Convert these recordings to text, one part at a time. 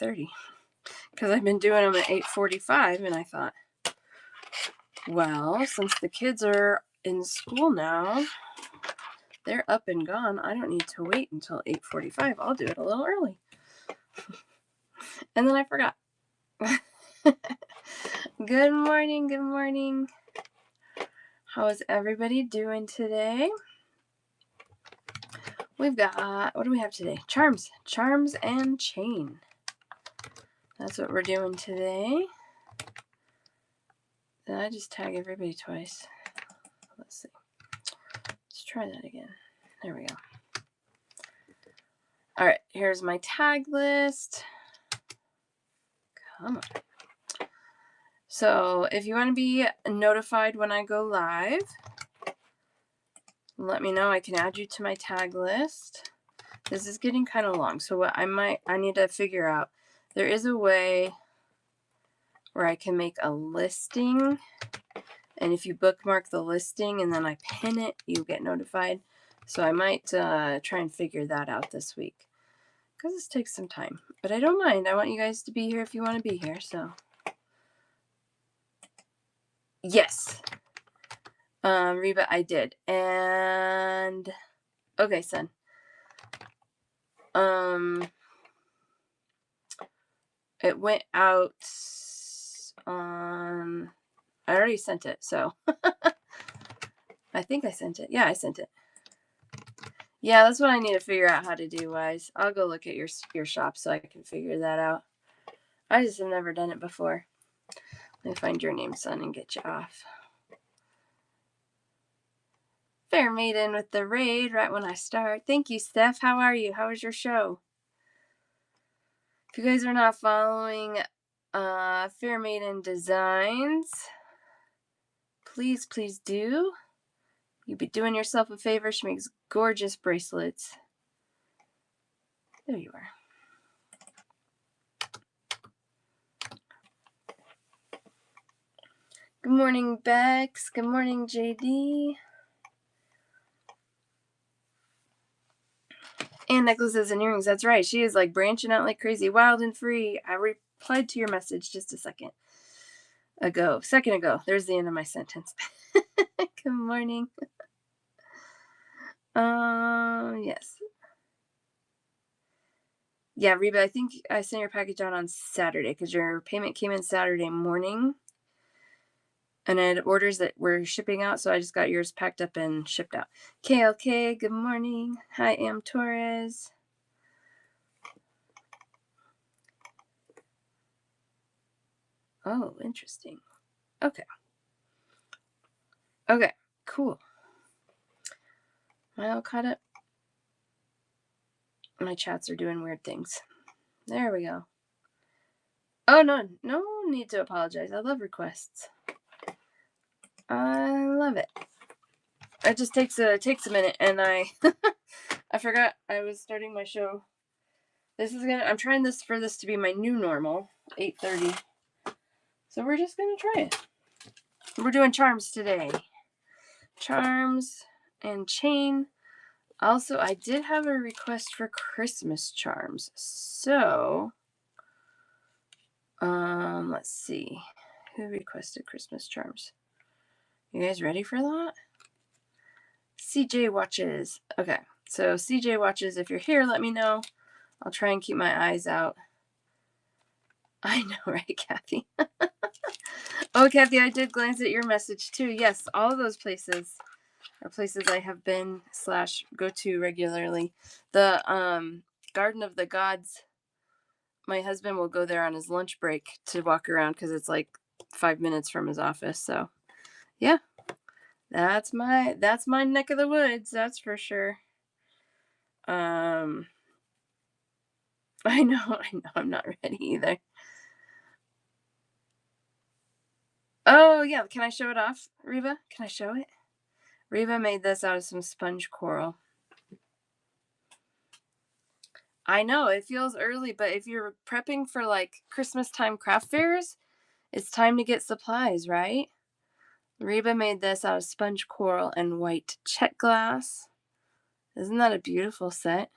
8:30 because I've been doing them at 8:45, and I thought, well, since the kids are in school now, they're up and gone, I don't need to wait until 8:45. I'll do it a little early. And then I forgot. Good morning, good morning. How is everybody doing today? We've got, what do we have today? Charms and chain. That's what we're doing today. Did I just tag everybody twice? Let's see. Let's try that again. There we go. All right, here's my tag list. Come on. So if you want to be notified when I go live, let me know. I can add you to my tag list. This is getting kind of long, so what I need to figure out, there is a way where I can make a listing, and if you bookmark the listing and then I pin it, you get notified. So I might try and figure that out this week, because this takes some time, but I don't mind. I want you guys to be here if you want to be here. So yes, Reba, I did. And okay, son. It went out on, I already sent it, so I think I sent it. Yeah, I sent it. Yeah, that's what I need to figure out how to do, Wise. I'll go look at your shop so I can figure that out. I just have never done it before. Let me find your name, son, and get you off. Fair Maiden with the raid right when I start. Thank you, Steph. How are you? How was your show? If you guys are not following Fair Maiden Designs, please do. You'd be doing yourself a favor. She makes gorgeous bracelets. There you are. Good morning, Bex. Good morning, JD. And necklaces and earrings. That's right. She is like branching out like crazy. Wild and free. I replied to your message just a second ago. There's the end of my sentence. Good morning. Yes. Yeah, Reba, I think I sent your package out on Saturday because your payment came in Saturday morning. And I had orders that were shipping out, so I just got yours packed up and shipped out. KLK, good morning. Hi, Am Torres. Oh, interesting. Okay. Okay, cool. Am I all caught up? My chats are doing weird things. There we go. Oh, no need to apologize. I love requests. I love it. It just takes a minute, and I I forgot I was starting my show. I'm trying for this to be my new normal, 8:30. So we're just gonna try it. We're doing charms today. Charms and chain. Also, I did have a request for Christmas charms. So, let's see. Who requested Christmas charms? You guys ready for that? CJ Watches. Okay, so CJ Watches, if you're here, let me know. I'll try and keep my eyes out. I know, right, Kathy? Oh, Kathy, I did glance at your message too. Yes, all of those places are places I have been / go to regularly. The Garden of the Gods, my husband will go there on his lunch break to walk around because it's like 5 minutes from his office. So yeah, that's my neck of the woods, that's for sure. I know I'm not ready either. Oh yeah, can I show it off, Reba? Can I show it? Reba made this out of some sponge coral. I know it feels early, but if you're prepping for like Christmas time craft fairs, it's time to get supplies, right? Reba made this out of sponge coral and white check glass. Isn't that a beautiful set?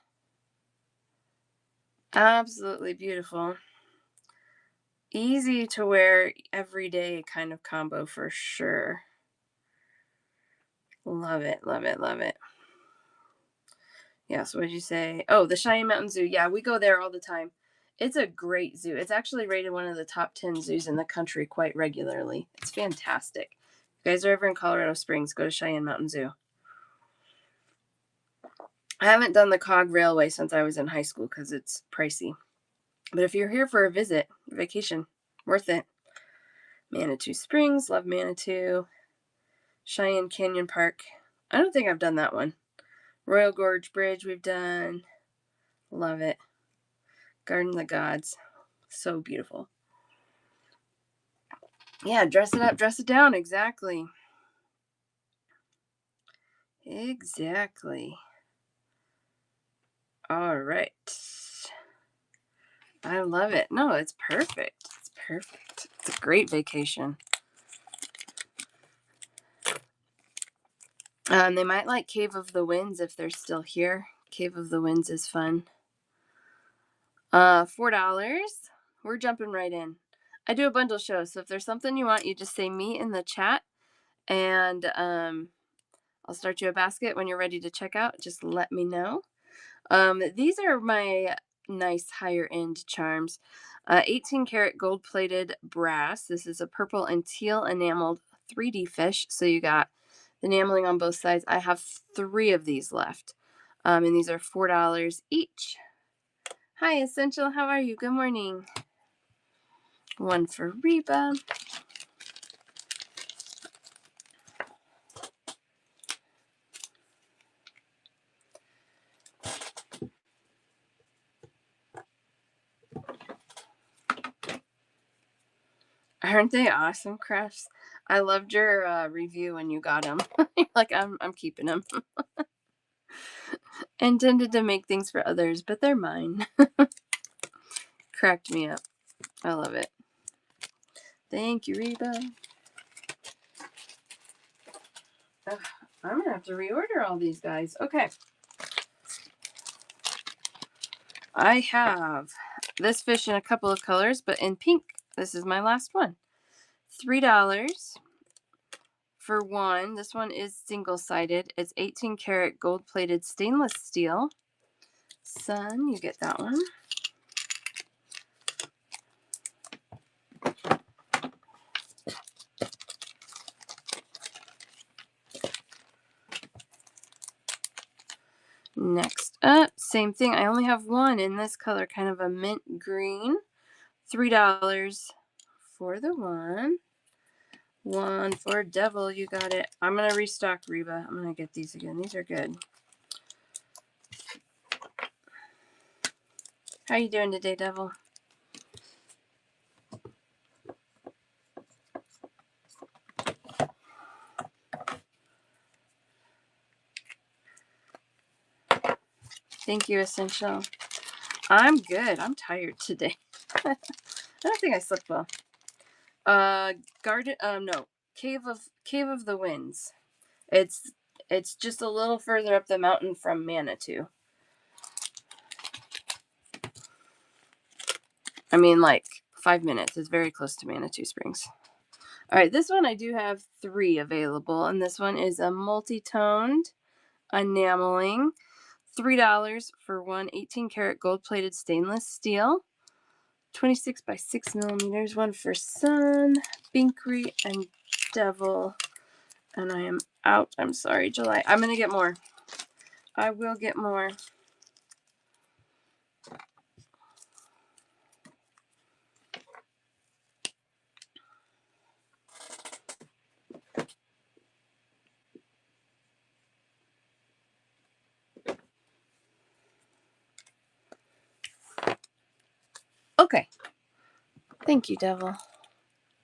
Absolutely beautiful. Easy to wear everyday kind of combo for sure. Love it, love it, love it. Yeah, so what did you say? Oh, the Cheyenne Mountain Zoo. Yeah, we go there all the time. It's a great zoo. It's actually rated one of the top 10 zoos in the country quite regularly. It's fantastic. If you guys are ever in Colorado Springs, go to Cheyenne Mountain Zoo. I haven't done the Cog Railway since I was in high school because it's pricey. But if you're here for a visit, vacation, worth it. Manitou Springs, love Manitou. Cheyenne Canyon Park. I don't think I've done that one. Royal Gorge Bridge we've done. Love it. Garden of the Gods. So beautiful. Yeah, dress it up, dress it down. Exactly. Exactly. All right. I love it. No, it's perfect. It's perfect. It's a great vacation. They might like Cave of the Winds if they're still here. Cave of the Winds is fun. $4. We're jumping right in. I do a bundle show, so if there's something you want, you just say me in the chat, and I'll start you a basket when you're ready to check out. Just let me know. These are my nice higher end charms. 18 karat gold plated brass. This is a purple and teal enameled 3D fish. So you got the enameling on both sides. I have 3 of these left. And these are $4 each. Hi, Essential. How are you? Good morning. One for Reba. Aren't they awesome, Crafts? I loved your review when you got them. Like, I'm keeping them. Intended to make things for others, but they're mine. Cracked me up. I love it. Thank you, Reba. Ugh, I'm going to have to reorder all these guys. Okay. I have this fish in a couple of colors, but in pink. This is my last one. $3 for one. This one is single-sided. It's 18 karat gold-plated stainless steel. Sun, you get that one. Next up, same thing. I only have one in this color, kind of a mint green. $3 for the one. One for Devil, you got it. I'm going to restock, Reba. I'm going to get these again. These are good. How you doing today, Devil? Thank you, Essential. I'm good. I'm tired today. I don't think I slept well. Cave of the Winds. It's just a little further up the mountain from Manitou. I mean, like 5 minutes. It's very close to Manitou Springs. All right, this one I do have 3 available, and this one is a multi-toned enameling. $3 for one 18 karat gold plated stainless steel. 26 by 6 millimeters. One for Sun, Binkery, and Devil. And I am out. I'm sorry, July. I'm going to get more. I will get more. Okay. Thank you, Devil. All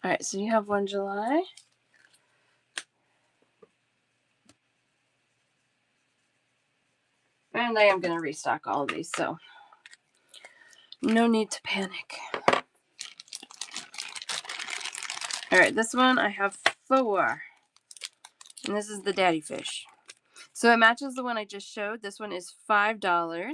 right, so you have one July. And I am going to restock all of these, so no need to panic. All right, this one I have 4. And this is the daddy fish. So it matches the one I just showed. This one is $5.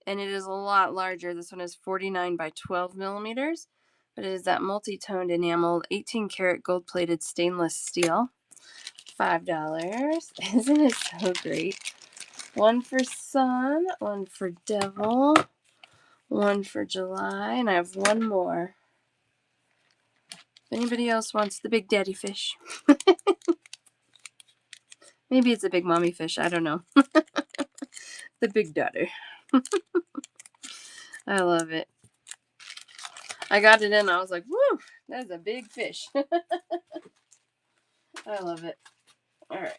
And it is a lot larger. This one is 49 by 12 millimeters. but it is that multi-toned enameled 18 karat gold plated stainless steel. $5. Isn't it so great? One for Sun, one for Devil, one for July, and I have one more. If anybody else wants the big daddy fish. Maybe it's a big mommy fish, I don't know. The big daddy. I love it. I got it in, I was like, woo, that's a big fish. I love it. All right.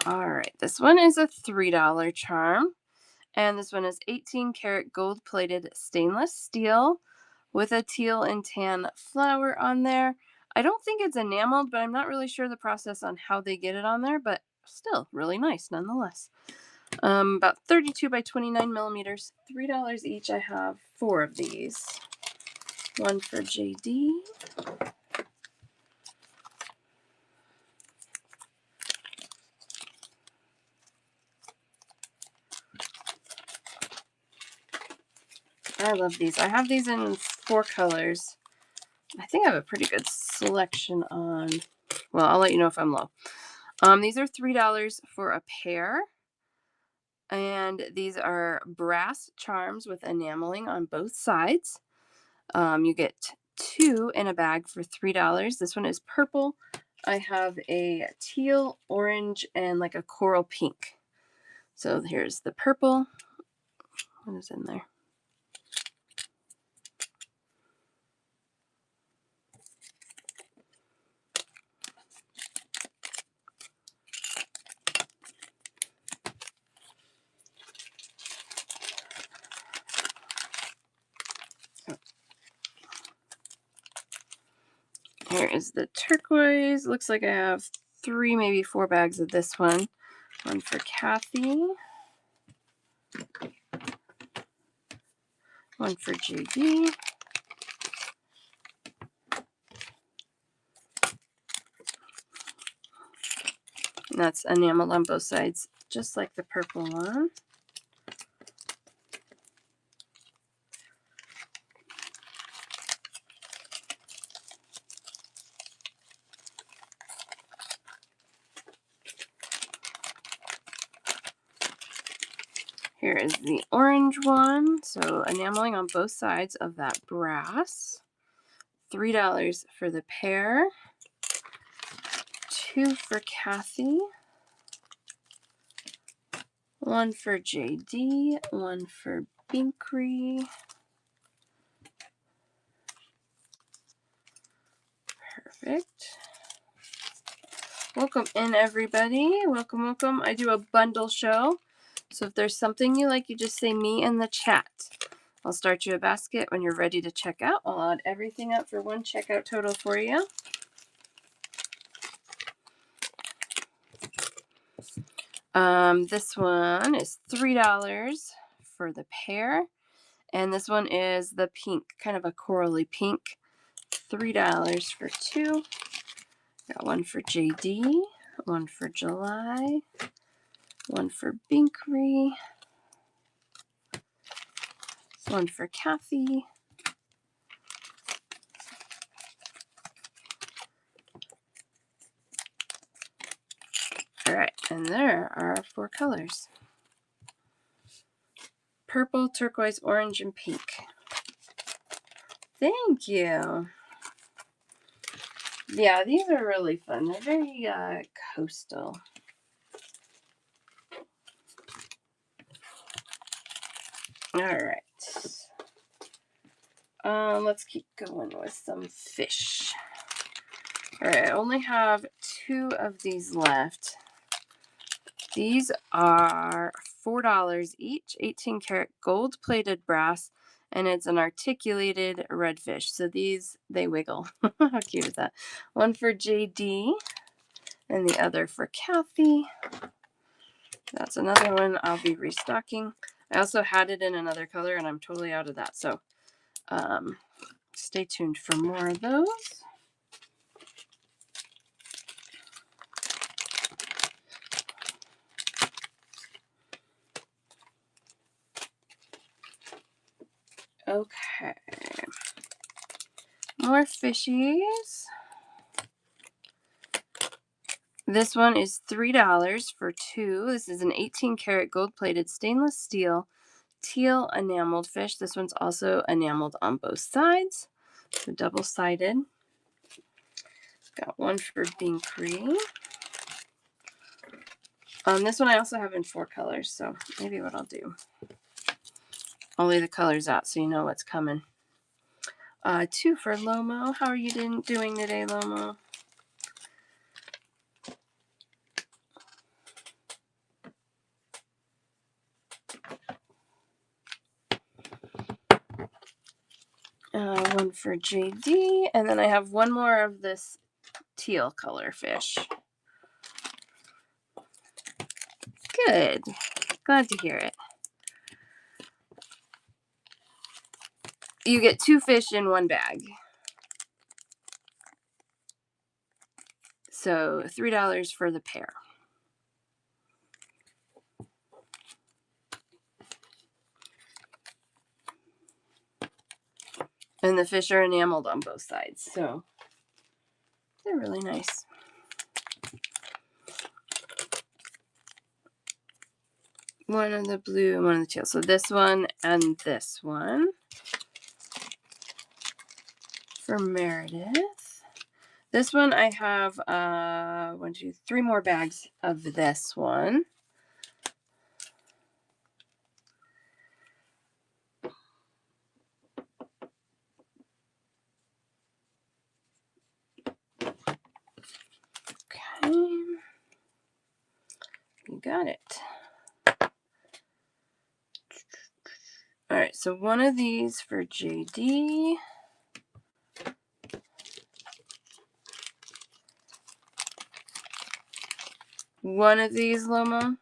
All right, this one is a $3 charm. And this one is 18 karat gold plated stainless steel with a teal and tan flower on there. I don't think it's enameled, but I'm not really sure the process on how they get it on there, but still really nice nonetheless. About 32 by 29 millimeters, $3 each. I have 4 of these. One for JD. I love these. I have these in 4 colors. I think I have a pretty good selection on. Well, I'll let you know if I'm low. These are $3 for a pair. And these are brass charms with enameling on both sides. You get 2 in a bag for $3. This one is purple. I have a teal, orange, and like a coral pink. So here's the purple. What is in there? Here is the turquoise. Looks like I have 3, maybe 4 bags of this one. One for Kathy. One for JD. And that's enameled on both sides, just like the purple one. Here is the orange one. So enameling on both sides of that brass. $3 for the pair. 2 for Kathy. 1 for JD. 1 for Binkree. Perfect. Welcome in, everybody. Welcome, welcome. I do a bundle show. So if there's something you like, you just say me in the chat. I'll start you a basket when you're ready to check out. I'll add everything up for one checkout total for you. This one is $3 for the pair. And this one is the pink, kind of a corally pink. $3 for 2. Got one for JD, one for July, one for Binkree, one for Kathy. All right, and there are 4 colors. Purple, turquoise, orange, and pink. Thank you. Yeah, these are really fun. They're very coastal. All right. Let's keep going with some fish. All right, I only have 2 of these left. These are $4 each, 18 karat gold plated brass, and it's an articulated redfish. So these, they wiggle. How cute is that? One for JD and the other for Kathy. That's another one I'll be restocking. I also had it in another color and I'm totally out of that. So stay tuned for more of those. Okay. More fishies. This one is $3 for 2. This is an 18-karat gold-plated stainless steel teal enameled fish. This one's also enameled on both sides, so double-sided. Got one for Binkree. This one I also have in 4 colors, so maybe what I'll do, I'll lay the colors out so you know what's coming. 2 for Lomo. How are you doing today, Lomo? One for JD, and then I have one more of this teal color fish. Good. Glad to hear it. You get 2 fish in 1 bag. So $3 for the pair. And the fish are enameled on both sides, so they're really nice. One of the blue and one of the teal. So this one and this one for Meredith. This one I have 1, 2, 3 more bags of this one. Okay. You got it. All right, so one of these for JD. One of these, Lomo.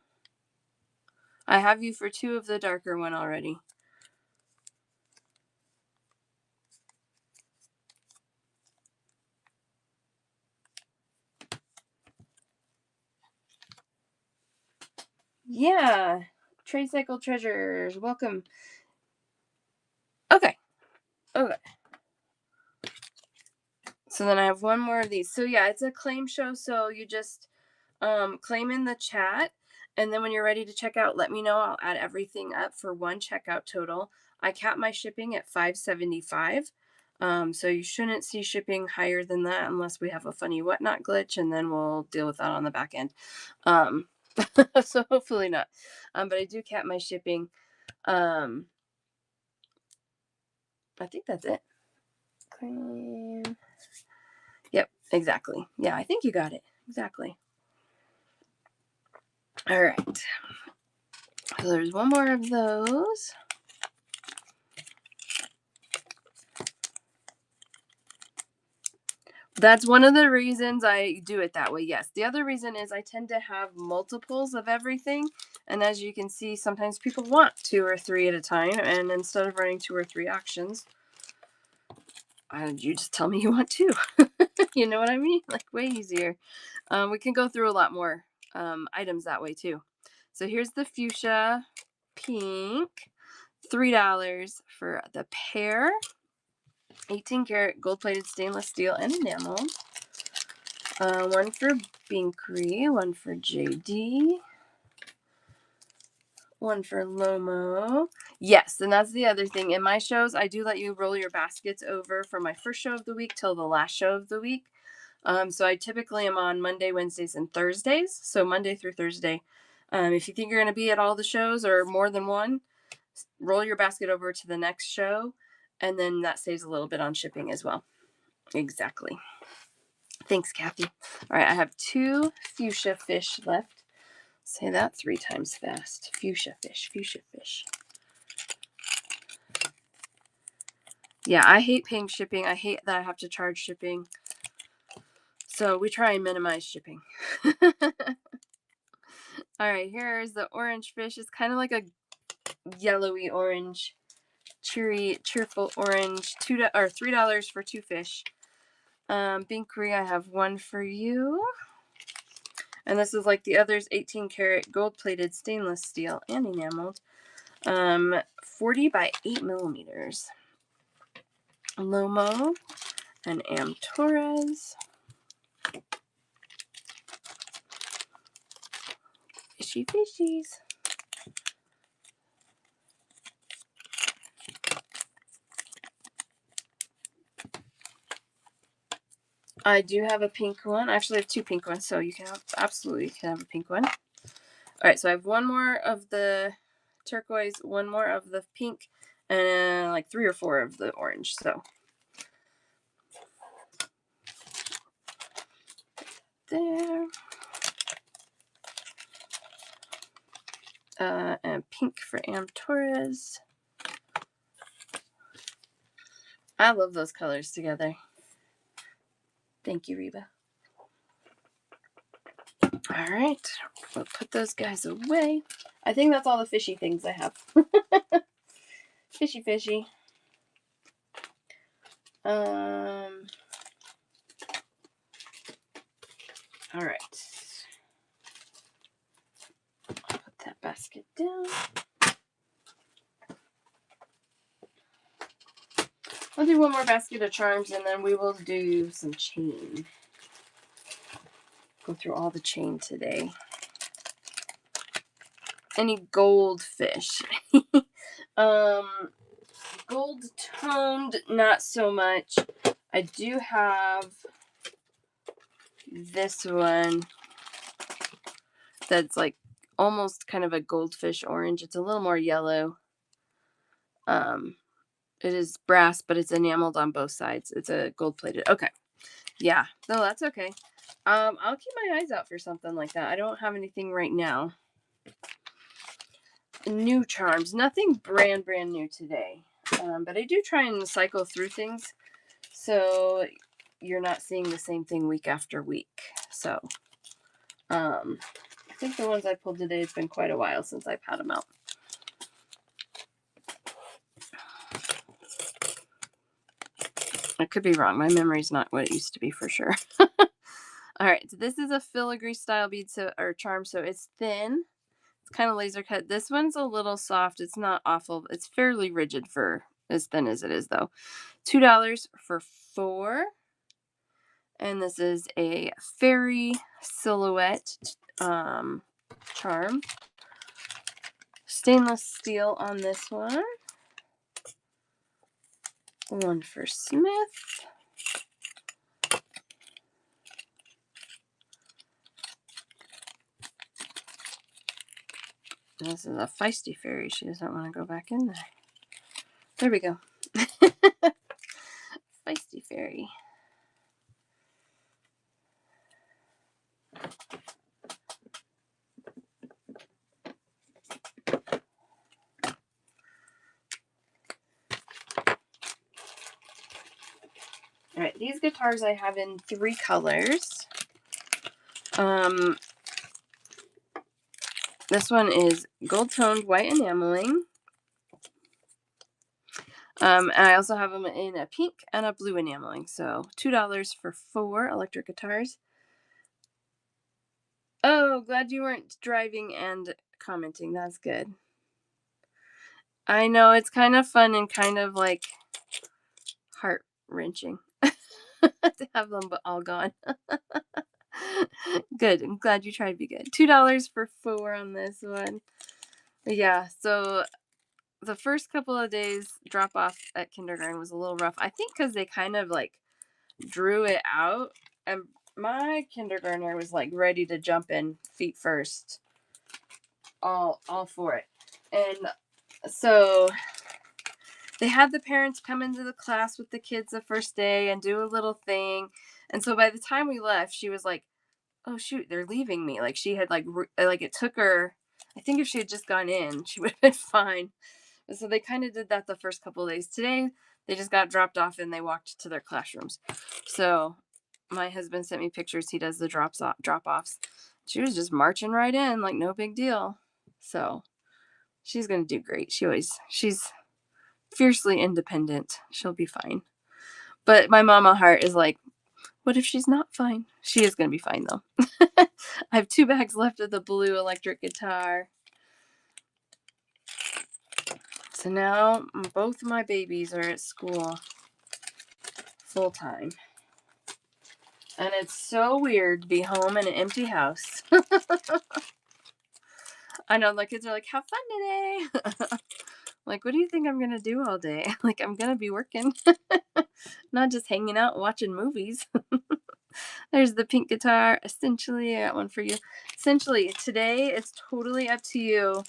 I have you for 2 of the darker one already. Yeah. Trade Cycle Treasures. Welcome. Okay. Okay. So then I have one more of these. So yeah, it's a claim show. So you just claim in the chat. And then when you're ready to check out, let me know. I'll add everything up for one checkout total. I cap my shipping at $5.75. So you shouldn't see shipping higher than that unless we have a funny whatnot glitch, and then we'll deal with that on the back end. So hopefully not. But I do cap my shipping. I think that's it. Claim. Yep, exactly. Yeah, I think you got it. Exactly. All right. So there's one more of those. That's one of the reasons I do it that way. Yes. The other reason is I tend to have multiples of everything. And as you can see, sometimes people want 2 or 3 at a time. And instead of running 2 or 3 auctions, you just tell me you want 2. You know what I mean? Like, way easier. We can go through a lot more items that way too. So here's the fuchsia pink. $3 for the pair. 18-karat gold-plated stainless steel and enameled. One for Binkree, one for JD, one for Lomo. Yes, and that's the other thing. In my shows, I do let you roll your baskets over from my first show of the week till the last show of the week. So I typically am on Monday, Wednesdays, and Thursdays. So Monday through Thursday. If you think you're going to be at all the shows or more than one, roll your basket over to the next show, and then that saves a little bit on shipping as well. Exactly. Thanks, Kathy. All right, I have 2 fuchsia fish left. Say that 3 times fast. Fuchsia fish, fuchsia fish. Yeah, I hate paying shipping. I hate that I have to charge shipping. So we try and minimize shipping. All right, here's the orange fish. It's kind of like a yellowy orange, cheerful orange. $3 for 2 fish. Binkree, I have one for you. And this is like the others, 18-karat gold-plated stainless steel and enameled. 40 by 8 millimeters. Lomo and Am Torres. Fishy fishies. I do have a pink one. I actually have two pink ones, so you can absolutely have a pink one. All right, so I have one more of the turquoise, one more of the pink, and like 3 or 4 of the orange. So there. And pink for Am Torres. I love those colors together. Thank you, Reba. All right, we'll put those guys away. I think that's all the fishy things I have. Fishy. All right. Put that basket down. I'll do one more basket of charms and then we will do some chain. Go through all the chain today. Any goldfish? Gold toned, not so much. I do have this one that's like almost kind of a goldfish orange. It's a little more yellow. It is brass, but it's enameled on both sides. It's a gold plated. Okay. Yeah. No, that's okay. I'll keep my eyes out for something like that. I don't have anything right now. New charms. Nothing brand new today. But I do try and cycle through things so you're not seeing the same thing week after week. So I think the ones I pulled today, it's been quite a while since I've had them out. I could be wrong. My memory's not what it used to be for sure. All right, so this is a filigree style bead or charm, so it's thin. It's kind of laser cut. This one's a little soft. It's not awful. It's fairly rigid for as thin as it is, though. $2 for 4. And this is a fairy silhouette charm. Stainless steel on this one. One for Smith. This is a feisty fairy. She doesn't want to go back in there. There we go. Feisty fairy. All right, these guitars I have in 3 colors. This one is gold toned white enameling. And I also have them in a pink and a blue enameling. So $2 for 4 electric guitars. Oh, glad you weren't driving and commenting. That's good. I know, it's kind of fun and kind of like heart-wrenching to have them all gone. Good. I'm glad you tried to be good. $2 for 4 on this one. Yeah, so the first couple of days drop off at kindergarten was a little rough. I think because they kind of like drew it out, and my kindergartner was like ready to jump in feet first, all for it. And so they had the parents come into the class with the kids the first day and do a little thing. And so by the time we left, she was like, oh shoot, they're leaving me. Like she had like it took her, I think if she had just gone in, she would have been fine. So they kind of did that the first couple of days. Today, they just got dropped off and they walked to their classrooms. So my husband sent me pictures. He does the drop-offs. She was just marching right in, like no big deal. So she's going to do great. She's fiercely independent. She'll be fine. But my mama heart is like, what if she's not fine? She is going to be fine, though. I have 2 bags left of the blue electric guitar. So now both my babies are at school. full time. And it's so weird to be home in an empty house. I know, the kids are like, have fun today. Like, what do you think I'm going to do all day? Like, I'm going to be working, not just hanging out watching movies. There's the pink guitar. Essentially, I got one for you. Essentially, today, it's totally up to you.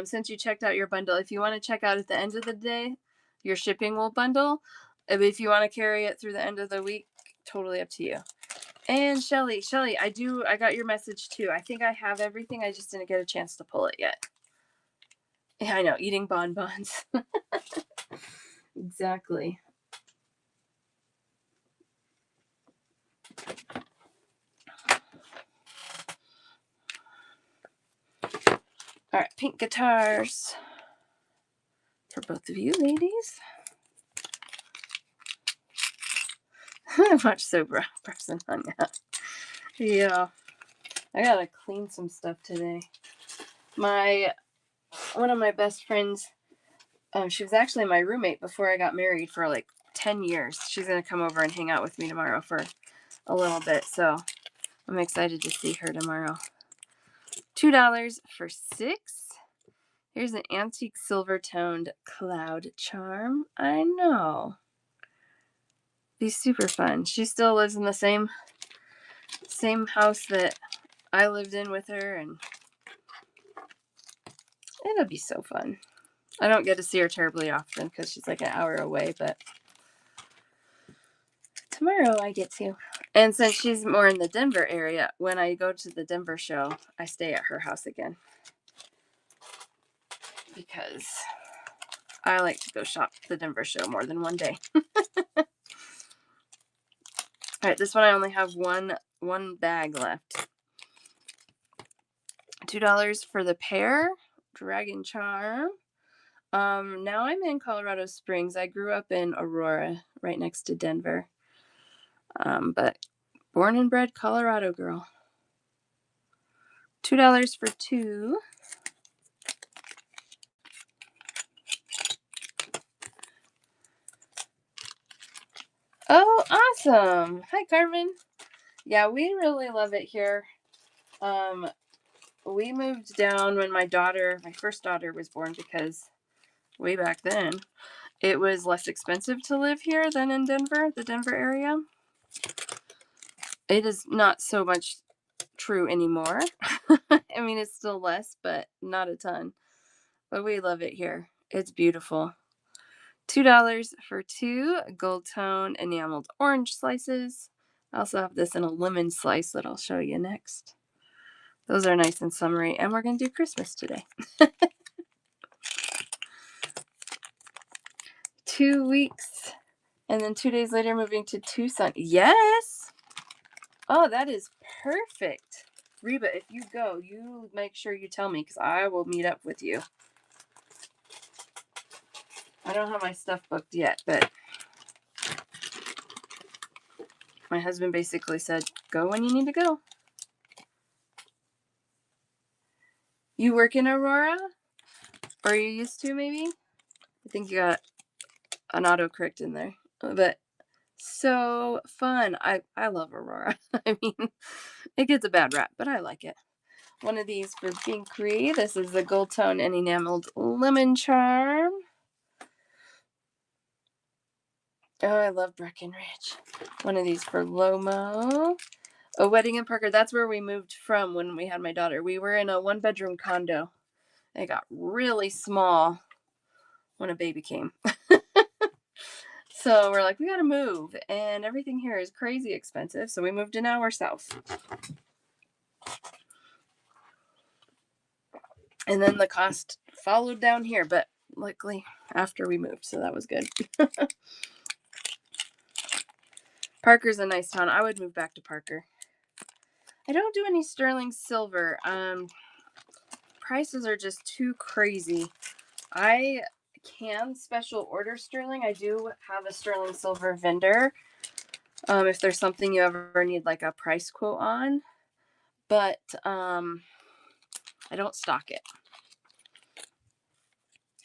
Since you checked out your bundle, if you want to check out at the end of the day, your shipping will bundle. If you want to carry it through the end of the week, totally up to you. And Shelly, I got your message too. I think I have everything. I just didn't get a chance to pull it yet. Yeah, I know, eating bonbons. Exactly. All right, pink guitars for both of you ladies. I watched Sober Person hung out. Yeah, I gotta clean some stuff today. One of my best friends, she was actually my roommate before I got married for like 10 years. She's gonna come over and hang out with me tomorrow for a little bit, so I'm excited to see her tomorrow. $2 for 6. Here's an antique silver toned cloud charm. I know. Be super fun. She still lives in the same house that I lived in with her, and it'll be so fun. I don't get to see her terribly often because she's like an hour away, but tomorrow I get to. And since she's more in the Denver area, when I go to the Denver show, I stay at her house again. Because I like to go shop at the Denver show more than one day. All right, this one I only have one bag left. $2 for the pear dragon charm. Now I'm in Colorado Springs. I grew up in Aurora, right next to Denver. But born and bred Colorado girl. $2 for 2. Oh, awesome. Hi, Carmen. Yeah, we really love it here. We moved down when my first daughter was born, because way back then it was less expensive to live here than in Denver, the Denver area. It is not so much true anymore. I mean, it's still less, but not a ton. But we love it here. It's beautiful. $2 for 2 gold tone enameled orange slices. I also have this in a lemon slice that I'll show you next. Those are nice and summery, and we're going to do Christmas today. 2 weeks, and then 2 days later moving to Tucson. Yes! Oh, that is perfect. Reba, if you go, you make sure you tell me, because I will meet up with you. I don't have my stuff booked yet, but my husband basically said, go when you need to go. You work in Aurora? Or you used to, maybe? I think you got an autocorrect in there. But so fun. I love Aurora. I mean, it gets a bad rap, but I like it. One of these for Binkree. This is the gold tone and enameled lemon charm. Oh, I love Breckenridge. One of these for Lomo. A wedding in Parker. That's where we moved from when we had my daughter. We were in a 1-bedroom condo. It got really small when a baby came. So we're like, we gotta move. And everything here is crazy expensive. So we moved an hour south. And then the cost followed down here. But luckily, after we moved. So that was good. Parker's a nice town. I would move back to Parker. I don't do any sterling silver. Prices are just too crazy. I can special order sterling. I do have a sterling silver vendor. If there's something you ever need like a price quote on. But I don't stock it.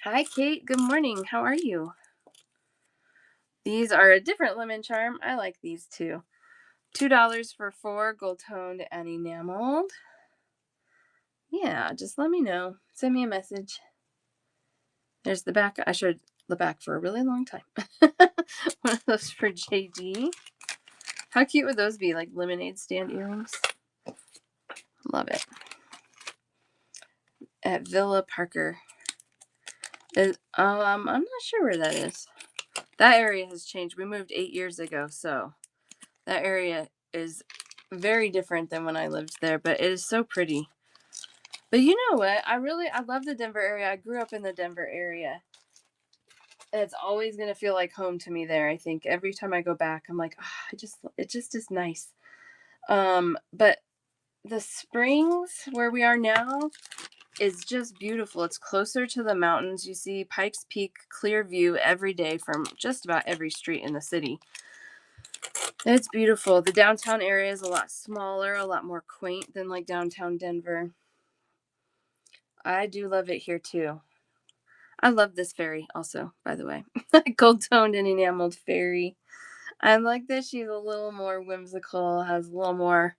Hi, Kate. Good morning. How are you? These are a different lemon charm. I like these too. $2 for 4 gold toned and enameled. Yeah, just let me know. Send me a message. There's the back. I showed the back for a really long time. One of those for JD. How cute would those be? Like lemonade stand earrings? Love it. At Villa Parker. I'm not sure where that is. That area has changed. We moved 8 years ago, so that area is very different than when I lived there, but it is so pretty. But you know what? I love the Denver area. I grew up in the Denver area. It's always going to feel like home to me there. I think every time I go back, I'm like, oh, it just is nice. But the Springs where we are now is just beautiful. It's closer to the mountains. You see Pikes Peak, clear view every day from just about every street in the city. It's beautiful. The downtown area is a lot smaller, a lot more quaint than like downtown Denver. I do love it here too. I love this fairy also, by the way. Gold toned and enameled fairy. I like that she's a little more whimsical, has a little more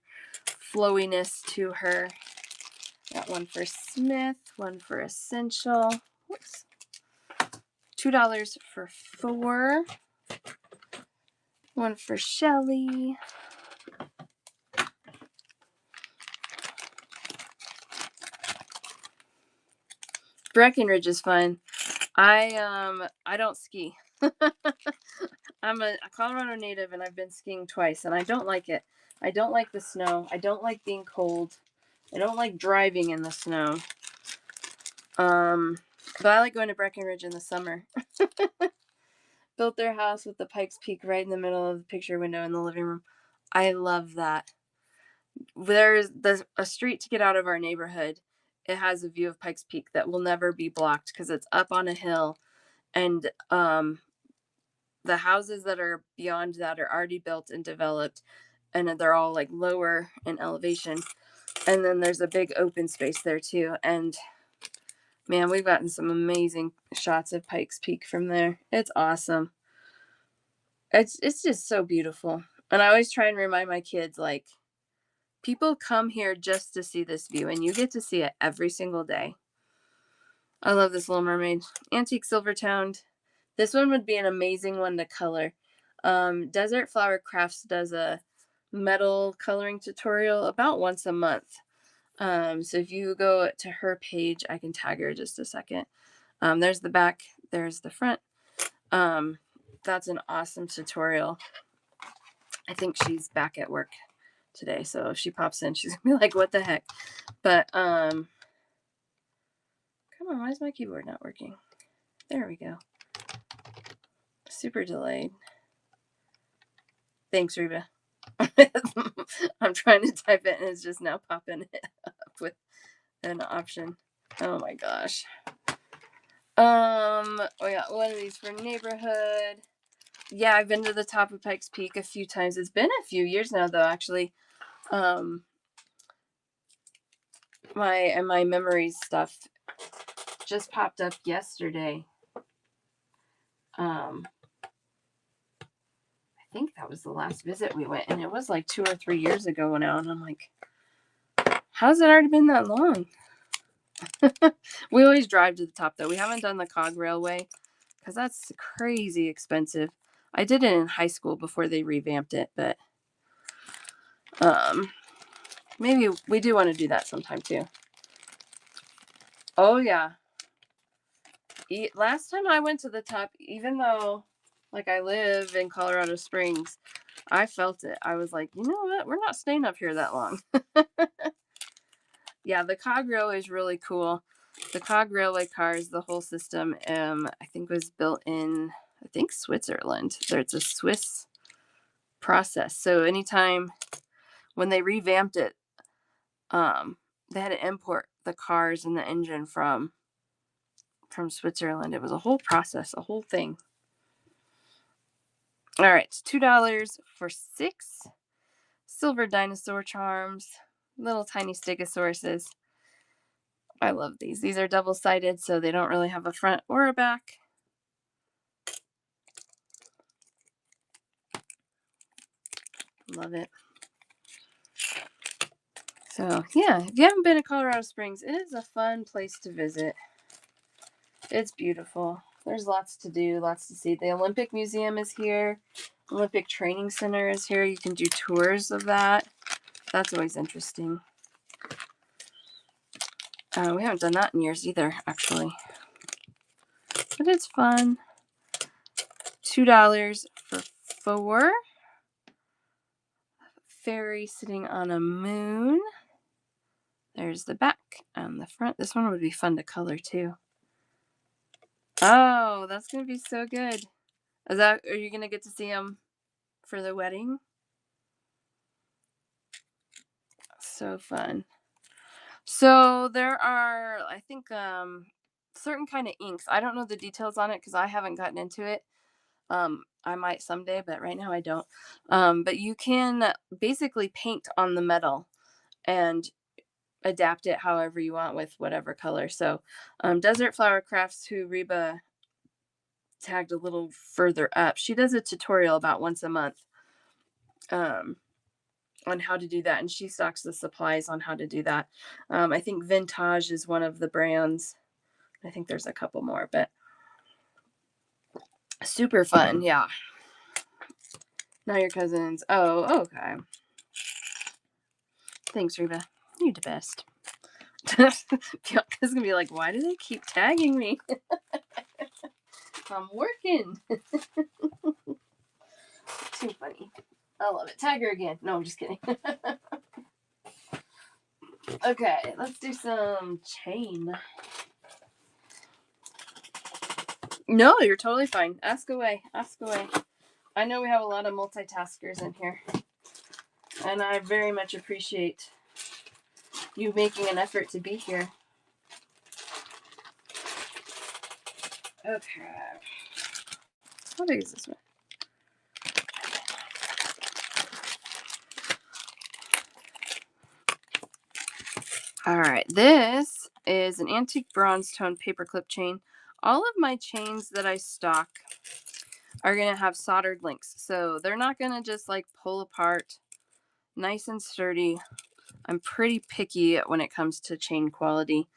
flowiness to her. Got one for Smith, one for Essential. Whoops. $2 for 4. One for Shelly. Breckenridge is fun. I don't ski. I'm a Colorado native and I've been skiing twice and I don't like it. I don't like the snow. I don't like being cold. I don't like driving in the snow. But I like going to Breckenridge in the summer. Built their house with the Pikes Peak right in the middle of the picture window in the living room. I love that. There's a street to get out of our neighborhood. It has a view of Pikes Peak that will never be blocked because it's up on a hill, and the houses that are beyond that are already built and developed, and they're all like lower in elevation. And then there's a big open space there too. And man, we've gotten some amazing shots of Pikes Peak from there. It's awesome. It's just so beautiful. And I always try and remind my kids, like, people come here just to see this view, and you get to see it every single day. I love this Little Mermaid. Antique silver toned. This one would be an amazing one to color. Desert Flower Crafts does a metal coloring tutorial about once a month. So if you go to her page, I can tag her just a second. There's the back, there's the front. That's an awesome tutorial. I think she's back at work today, so if she pops in, she's gonna be like, what the heck? But come on, why is my keyboard not working? There we go. Super delayed. Thanks, Reba. I'm trying to type it and it's just now popping it up with an option. Oh my gosh. We got one of these for neighborhood. Yeah, I've been to the top of Pikes Peak a few times. It's been a few years now though, actually. My memories stuff just popped up yesterday. I think that was the last visit we went, and it was like 2 or 3 years ago now, and I'm like, how's it already been that long? We always drive to the top though. We haven't done the Cog Railway because that's crazy expensive. I did it in high school before they revamped it, but maybe we do want to do that sometime too. Oh yeah. Last time I went to the top, even though like I live in Colorado Springs, I felt it. I was like, you know what? We're not staying up here that long. Yeah, the Cog Railway is really cool. The Cog Railway cars, the whole system, I think was built in, Switzerland. So it's a Swiss process. So anytime when they revamped it, they had to import the cars and the engine from Switzerland. It was a whole process, a whole thing. All right, $2 for 6 silver dinosaur charms, little tiny stegosauruses. I love these. These are double-sided, so they don't really have a front or a back. Love it. So, yeah, if you haven't been to Colorado Springs, it is a fun place to visit. It's beautiful. There's lots to do, lots to see. The Olympic Museum is here. Olympic Training Center is here. You can do tours of that. That's always interesting. We haven't done that in years either, actually. But it's fun. $2 for 4. Fairy sitting on a moon. There's the back and the front. This one would be fun to color too. Oh, that's going to be so good. Are you going to get to see them for the wedding? So fun. So there are, I think, certain kind of inks. I don't know the details on it because I haven't gotten into it. I might someday, but right now I don't. But you can basically paint on the metal and adapt it however you want with whatever color. So Desert Flower Crafts, who Reba tagged a little further up, she does a tutorial about once a month on how to do that, and she stocks the supplies on how to do that. I think Vintage is one of the brands. I think there's a couple more, but super fun. Yeah. Now your cousins. Oh, okay. Thanks, Reba. You're the best. Bianca's gonna be like, why do they keep tagging me? I'm working. Too funny. I love it. Tag her again. No, I'm just kidding. Okay, let's do some chain. No, you're totally fine. Ask away. Ask away. I know we have a lot of multitaskers in here, and I very much appreciate you making an effort to be here. Okay. How big is this one? All right, this is an antique bronze tone paperclip chain. All of my chains that I stock are going to have soldered links, so they're not going to just like pull apart. Nice and sturdy. I'm pretty picky when it comes to chain quality.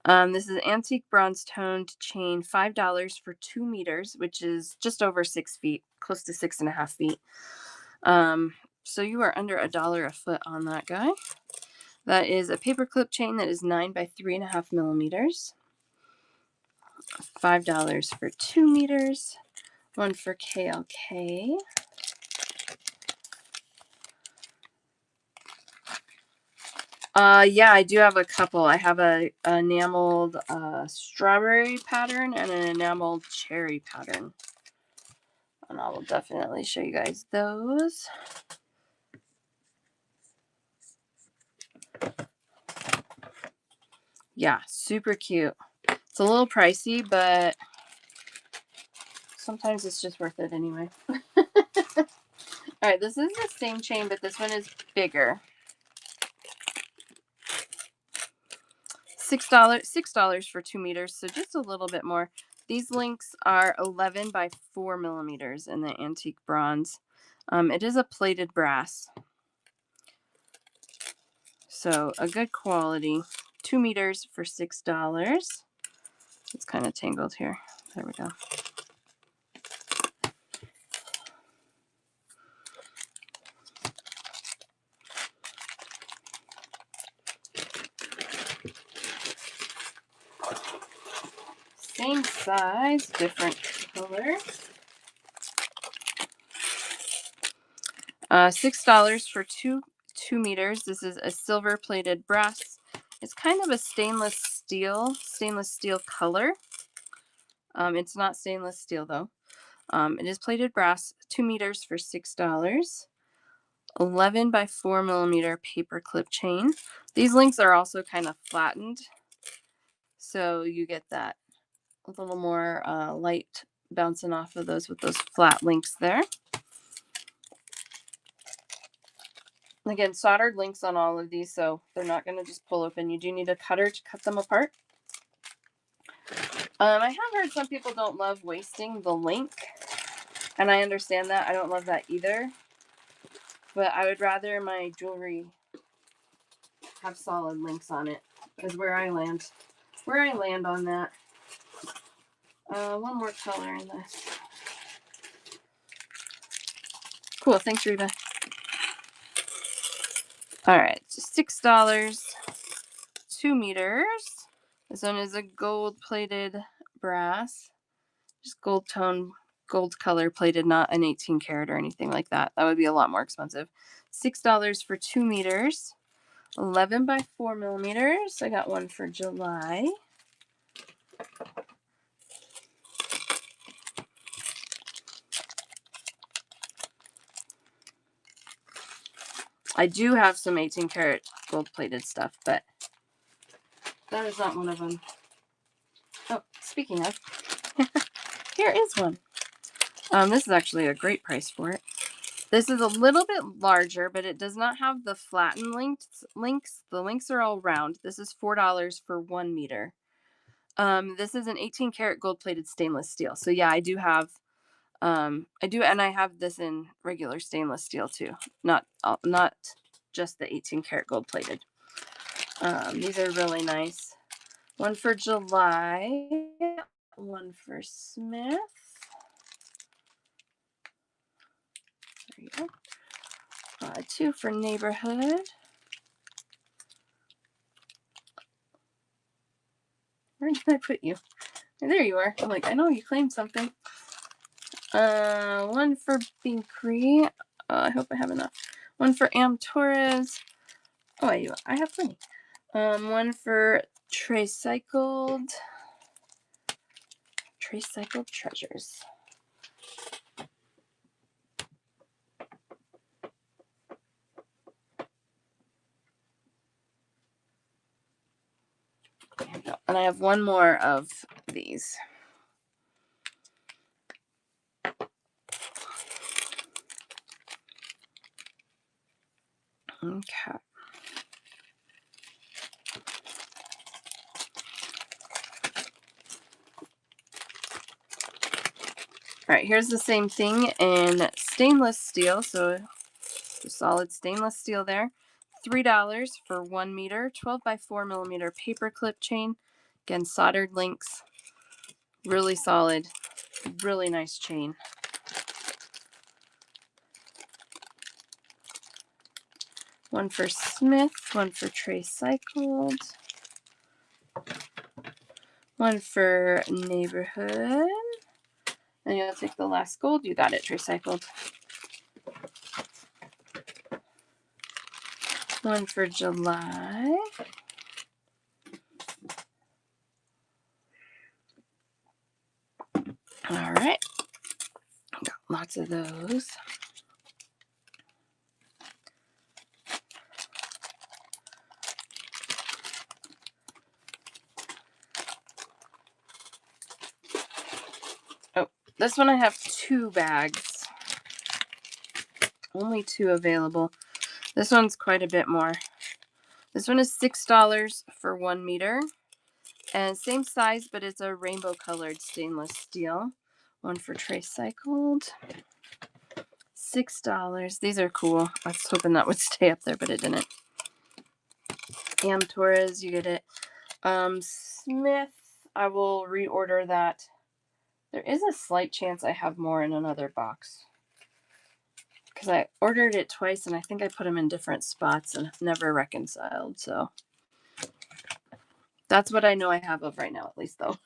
This is an antique bronze toned chain, $5 for 2 meters, which is just over 6 feet, close to 6.5 feet. So you are under $1 a foot on that guy. That is a paperclip chain that is 9 by 3.5 millimeters. $5 for 2 meters. One for KLK. Yeah, I do have a couple. I have a enameled strawberry pattern and an enameled cherry pattern. And I will definitely show you guys those. Yeah, super cute. It's a little pricey, but sometimes it's just worth it anyway. All right, this is the same chain, but this one is bigger. $6 for 2 meters, so just a little bit more. These links are 11 by 4 millimeters in the antique bronze. It is a plated brass, so a good quality. 2 meters for $6. It's kind of tangled here. There we go. Same size, different color. $6 for 2 meters. This is a silver plated brass. It's kind of a stainless steel color. It's not stainless steel though. It is plated brass. 2 meters for $6. 11 by 4 millimeter paper clip chain. These links are also kind of flattened, so you get that a little more light bouncing off of those with those flat links there. Again, soldered links on all of these, so they're not going to just pull open. You do need a cutter to cut them apart. I have heard some people don't love wasting the link, and I understand that. I don't love that either. but I would rather my jewelry have solid links on it, is where I land. Where I land on that. One more color in this. Cool, thanks, Reba. All right, $6, 2 meters. This one is a gold-plated brass, just gold tone, gold color plated, not an 18 karat or anything like that. That would be a lot more expensive. $6 for 2 meters, 11 by 4 millimeters. I got one for July. I do have some 18 karat gold plated stuff, but that is not one of them. Oh, speaking of, here is one. This is actually a great price for it. This is a little bit larger, but it does not have the flattened links. The links are all round. This is $4 for 1 meter. This is an 18 karat gold plated stainless steel. So yeah, I do have, and I have this in regular stainless steel too. Not just the 18 karat gold plated. These are really nice. One for July, one for Smith. There you go. 2 for Neighborhood. Where did I put you? There you are. I'm like, I know you claimed something. One for Binkree. I hope I have enough. One for Am Torres. Oh, I have plenty. One for Tricycled Treasures. And I have one more of these. Okay. All right, here's the same thing in stainless steel. So solid stainless steel there. $3 for 1 meter, 12 by 4 millimeter paper clip chain. Again, soldered links. Really solid. Really nice chain. One for Smith, one for Tricycled, one for Neighborhood. And you'll take the last gold. You got it, Tricycled. One for July. All right. Got lots of those. Oh, this one I have 2 bags. Only 2 available. This one's quite a bit more. This one is $6 for 1 meter. And same size, but it's a rainbow colored stainless steel. One for Tricycled. $6. These are cool. I was hoping that would stay up there, but it didn't. Am Torres, you get it. Smith, I will reorder that. There is a slight chance I have more in another box, because I ordered it twice and I think I put them in different spots and never reconciled. So that's what I know I have of right now, at least, though.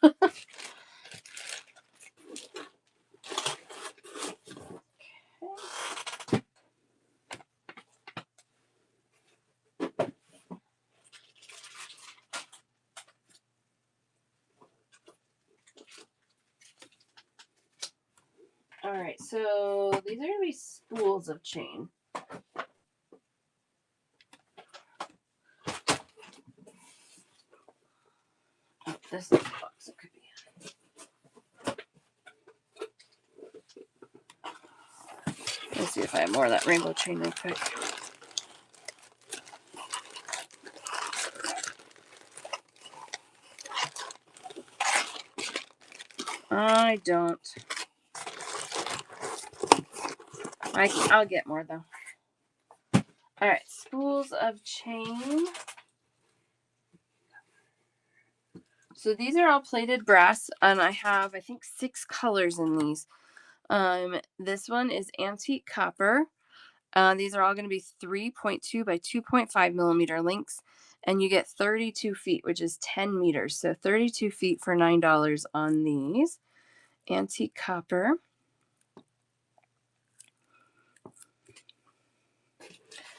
All right, so these are going to be spools of chain. Oh, this is the box it could be in. Let's see if I have more of that rainbow chain real quick. I don't. I'll get more, though. All right, spools of chain. So these are all plated brass, and I have, I think, 6 colors in these. This one is antique copper. These are all going to be 3.2 by 2.5 millimeter links, and you get 32 feet, which is 10 meters. So 32 feet for $9 on these. Antique copper.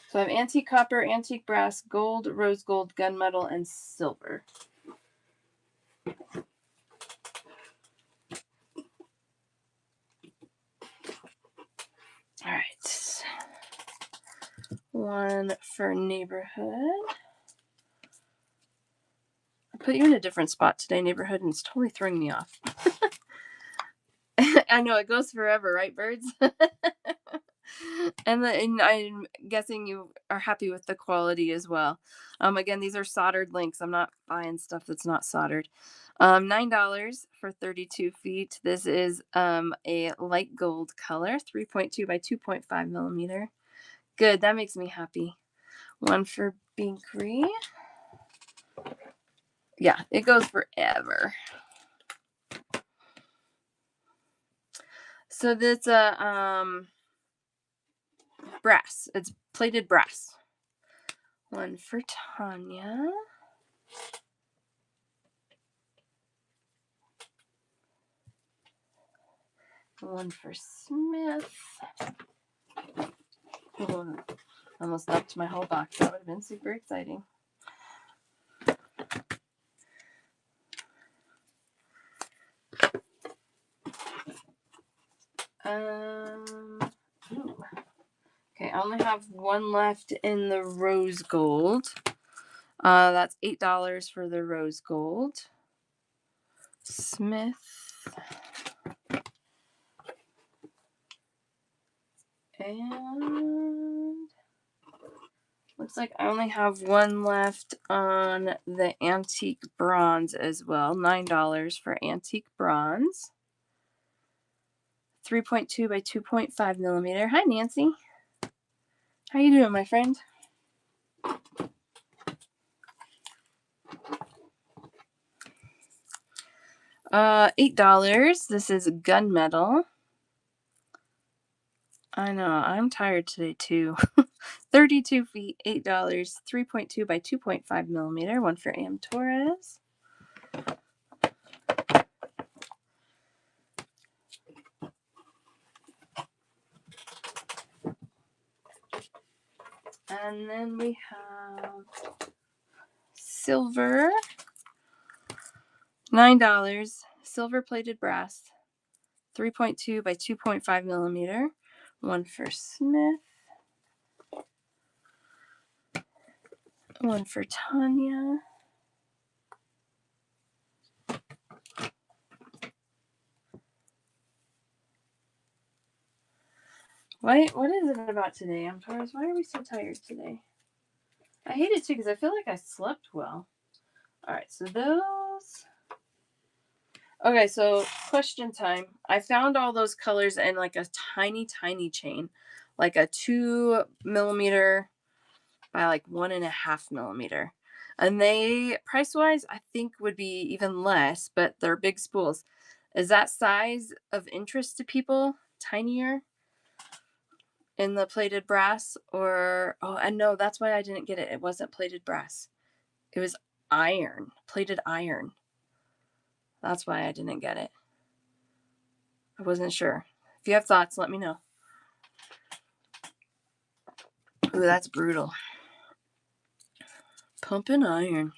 So I have antique copper, antique brass, gold, rose gold, gunmetal, and silver. All right. One for neighborhood. I put you in a different spot today, neighborhood, and it's totally throwing me off. I know, it goes forever, right, birds? And I'm guessing you are happy with the quality as well. Again, these are soldered links. I'm not buying stuff that's not soldered. $9 for 32 feet. This is a light gold color, 3.2 by 2.5 millimeter. Good, that makes me happy. One for Binkery. Yeah, it goes forever. So that's a brass. It's plated brass. One for Tanya. One for Smith. Oh, almost knocked my whole box. That would have been super exciting. Ooh. Okay, I only have one left in the rose gold. That's $8 for the rose gold. Smith. And looks like I only have one left on the antique bronze as well. $9 for antique bronze. 3.2 by 2.5 millimeter. Hi, Nancy. How you doing, my friend? $8. This is gunmetal. I know, I'm tired today too. 32 feet, $8, 3.2 by 2.5 millimeter. One for Am Torres. And then we have silver. $9. Silver plated brass. 3.2 by 2.5 millimeter. One for Smith. One for Tanya. What is it about today, Am Torres? Why are we so tired today? I hate it too because I feel like I slept well. All right, so those. Okay, so question time. I found all those colors in like a tiny, tiny chain, like a 2 millimeter by like 1.5 millimeter. And they, price wise, I think would be even less, but they're big spools. Is that size of interest to people? Tinier in the plated brass? Or, oh, and no, that's why I didn't get it. It wasn't plated brass, it was iron, plated iron. That's why I didn't get it. I wasn't sure. If you have thoughts, let me know. Ooh, that's brutal. Pumping iron.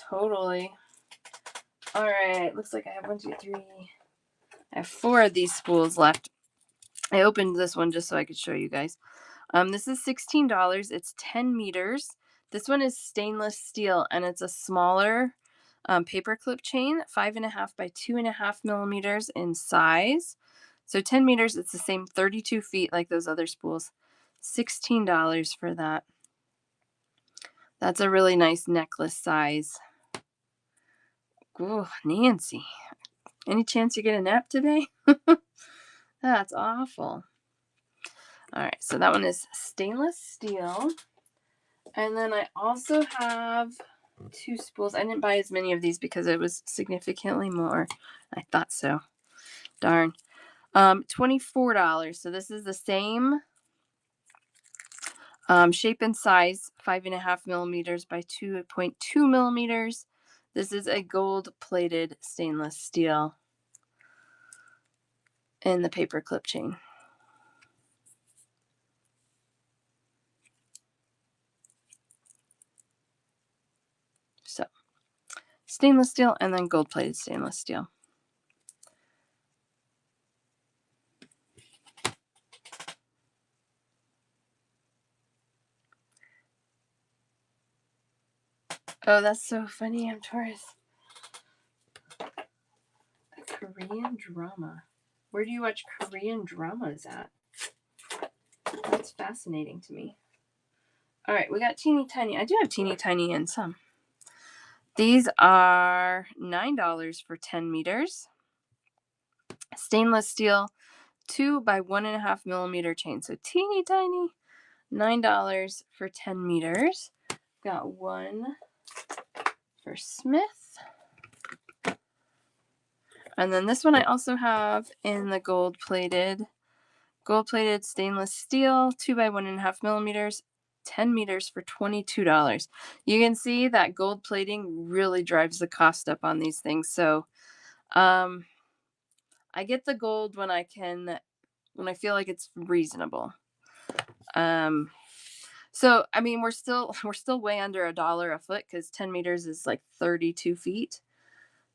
Totally. All right. Looks like I have 1, 2, 3. I have 4 of these spools left. I opened this one just so I could show you guys. This is $16. It's 10 meters. This one is stainless steel, and it's a smaller paper clip chain, 5.5 by 2.5 millimeters in size. So 10 meters, it's the same 32 feet like those other spools. $16 for that. That's a really nice necklace size. Ooh, Nancy. Any chance you get a nap today? That's awful. All right, so that one is stainless steel. And then I also have 2 spools. I didn't buy as many of these because it was significantly more. I thought so. Darn. $24. So this is the same shape and size, 5.5 millimeters by 2.2 millimeters. This is a gold-plated stainless steel in the paper clip chain. So, stainless steel and then gold-plated stainless steel. Oh, that's so funny. I'm Taurus. A Korean drama. Where do you watch Korean dramas at? That's fascinating to me. All right, we got teeny tiny. I do have teeny tiny in some. These are $9 for 10 meters. Stainless steel, 2 by 1.5 millimeter chain. So teeny tiny. $9 for 10 meters. Got one for Smith. And then this one I also have in the gold-plated stainless steel, 2 by 1.5 millimeters, 10 meters for $22. You can see that gold plating really drives the cost up on these things. So I get the gold when I feel like it's reasonable. So I mean we're still way under $1 a foot because 10 meters is like 32 feet.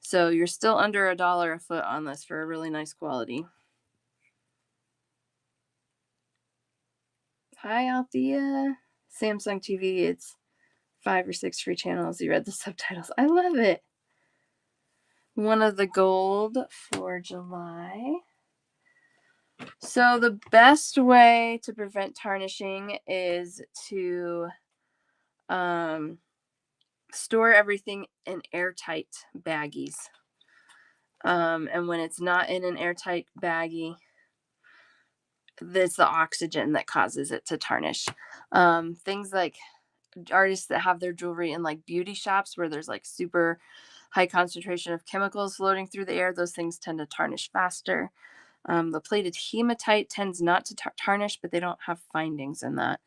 So you're still under $1 a foot on this for a really nice quality. Hi, Althea. Samsung TV. It's 5 or 6 free channels. You read the subtitles. I love it. One of the gold for July. So the best way to prevent tarnishing is to store everything in airtight baggies. And when it's not in an airtight baggie, it's the oxygen that causes it to tarnish. Things like artists that have their jewelry in like beauty shops where there's like super high concentration of chemicals floating through the air, those things tend to tarnish faster. The plated hematite tends not to tarnish, but they don't have findings in that.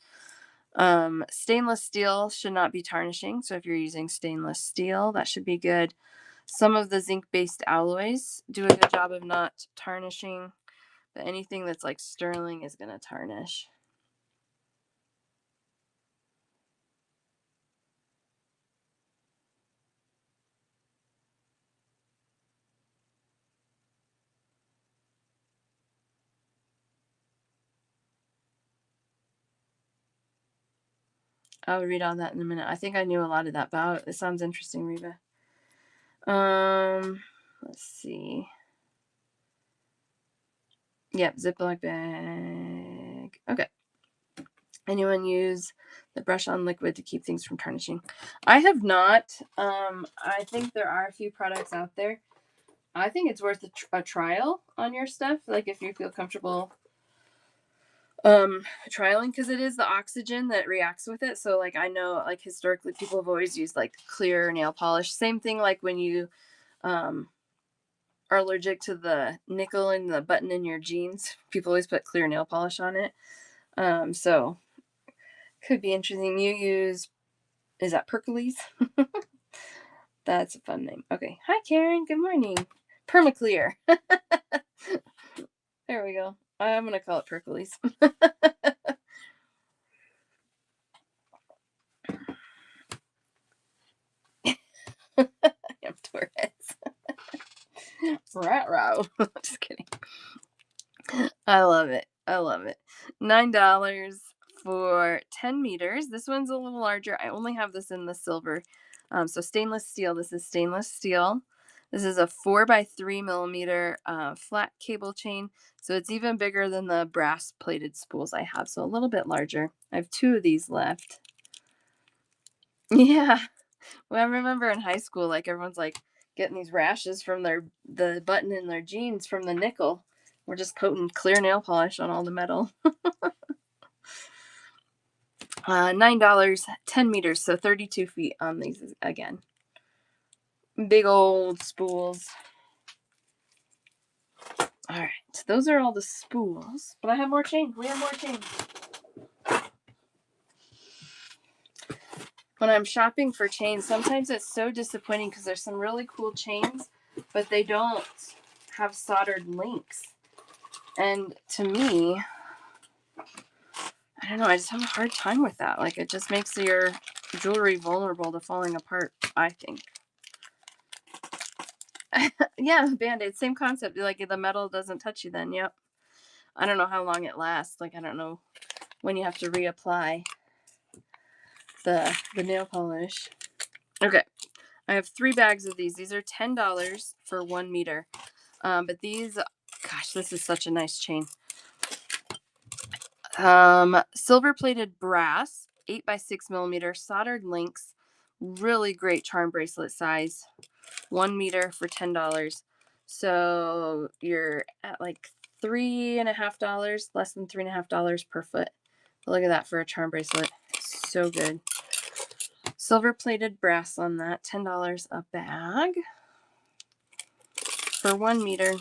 Stainless steel should not be tarnishing. So if you're using stainless steel, that should be good. Some of the zinc-based alloys do a good job of not tarnishing, but anything that's like sterling is going to tarnish. I'll read all that in a minute. I think I knew a lot of that, but it sounds interesting, Reba. Let's see. Yep, Ziploc bag. Okay. Anyone use the brush on liquid to keep things from tarnishing? I have not. I think there are a few products out there. I think it's worth a trial on your stuff. Like if you feel comfortable trialing, because it is the oxygen that reacts with it. So like I know like historically people have always used like clear nail polish. Same thing like when you are allergic to the nickel in the button in your jeans. People always put clear nail polish on it. So could be interesting. You use, is that Percolaise? That's a fun name. Okay. Hi, Karen. Good morning. Permaclear. There we go. I'm going to call it Percolaise. I'm Taurus. Rat-row. Just kidding. I love it. I love it. $9 for 10 meters. This one's a little larger. I only have this in the silver. So stainless steel. This is stainless steel. This is a 4 by 3 millimeter flat cable chain. So it's even bigger than the brass plated spools I have. So a little bit larger. I have 2 of these left. Yeah. Well, I remember in high school, like everyone's like getting these rashes from the button in their jeans from the nickel. We're just coating clear nail polish on all the metal. $9, 10 meters, so 32 feet on these again. Big old spools. All right, so those are all the spools, but I have more chain. We have more chain. When I'm shopping for chains, sometimes it's so disappointing because there's some really cool chains, but they don't have soldered links. And to me, I don't know, I just have a hard time with that. Like, it just makes your jewelry vulnerable to falling apart, I think. Yeah, Band-Aid, same concept. Like, the metal doesn't touch you then, yep. I don't know how long it lasts. Like, I don't know when you have to reapply the nail polish. Okay, I have 3 bags of these. These are $10 for 1 meter. But these, gosh, this is such a nice chain. Silver plated brass, 8x6 millimeter, soldered links, really great charm bracelet size, 1 meter for $10. So you're at like $3.50, less than $3.50 per foot. But look at that for a charm bracelet. So good. Silver plated brass on that, $10 a bag for 1 meter.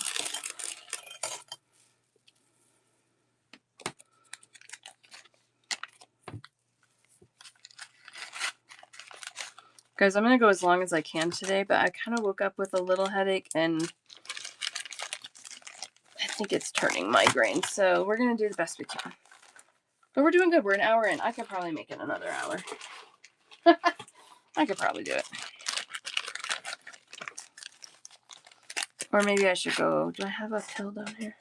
Guys, I'm going to go as long as I can today, but I kind of woke up with a little headache and I think it's turning migraine. So we're going to do the best we can. But we're doing good. We're an hour in. I could probably make it another hour. I could probably do it. Or maybe I should go. Do I have a pill down here?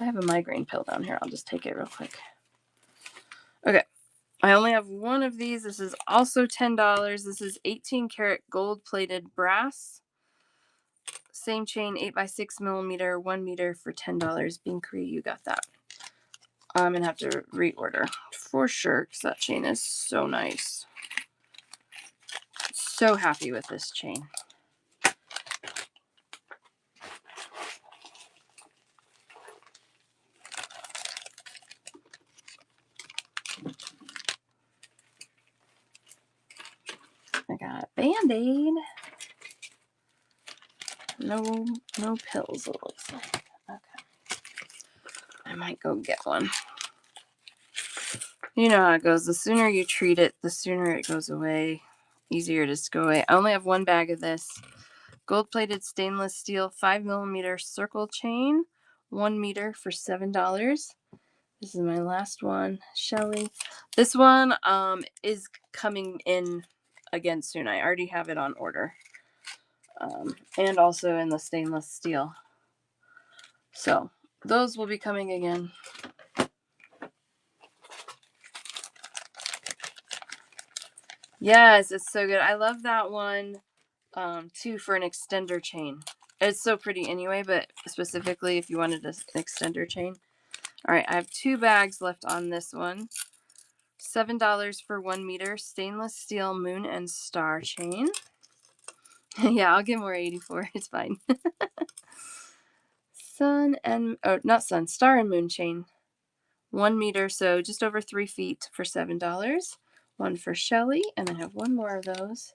I have a migraine pill down here. I'll just take it real quick. Okay. I only have one of these. This is also $10. This is 18 karat gold plated brass. Same chain, 8x6 millimeter, 1 meter for $10. Binkree, you got that. I'm going to have to reorder for sure because that chain is so nice. So happy with this chain. I got Band-Aid. No pills, it looks like. Okay. I might go get one. You know how it goes. The sooner you treat it, the sooner it goes away. Easier to just go away. I only have 1 bag of this. Gold-plated stainless steel 5 millimeter circle chain. 1 meter for $7. This is my last one. Shelly. This one is coming in again soon. I already have it on order. And also in the stainless steel. So those will be coming again. Yes, it's so good. I love that one too for an extender chain. It's so pretty anyway, but specifically if you wanted an extender chain. All right, I have 2 bags left on this one. $7 for 1 meter stainless steel moon and star chain. Yeah, I'll give more 84. It's fine. Star and moon chain. 1 meter, so just over 3 feet for $7. One for Shelly, and I have one more of those.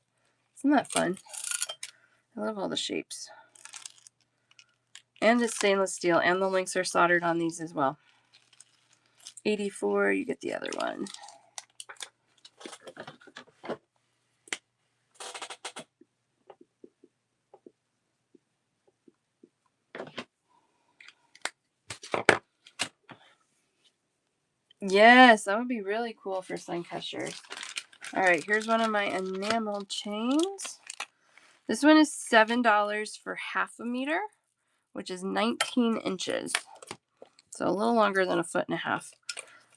Isn't that fun? I love all the shapes. And it's stainless steel, and the links are soldered on these as well. 84, you get the other one. Yes, that would be really cool for Sunkesher. All right, here's one of my enameled chains. This one is $7 for half a meter, which is 19 inches. So a little longer than a foot and a half.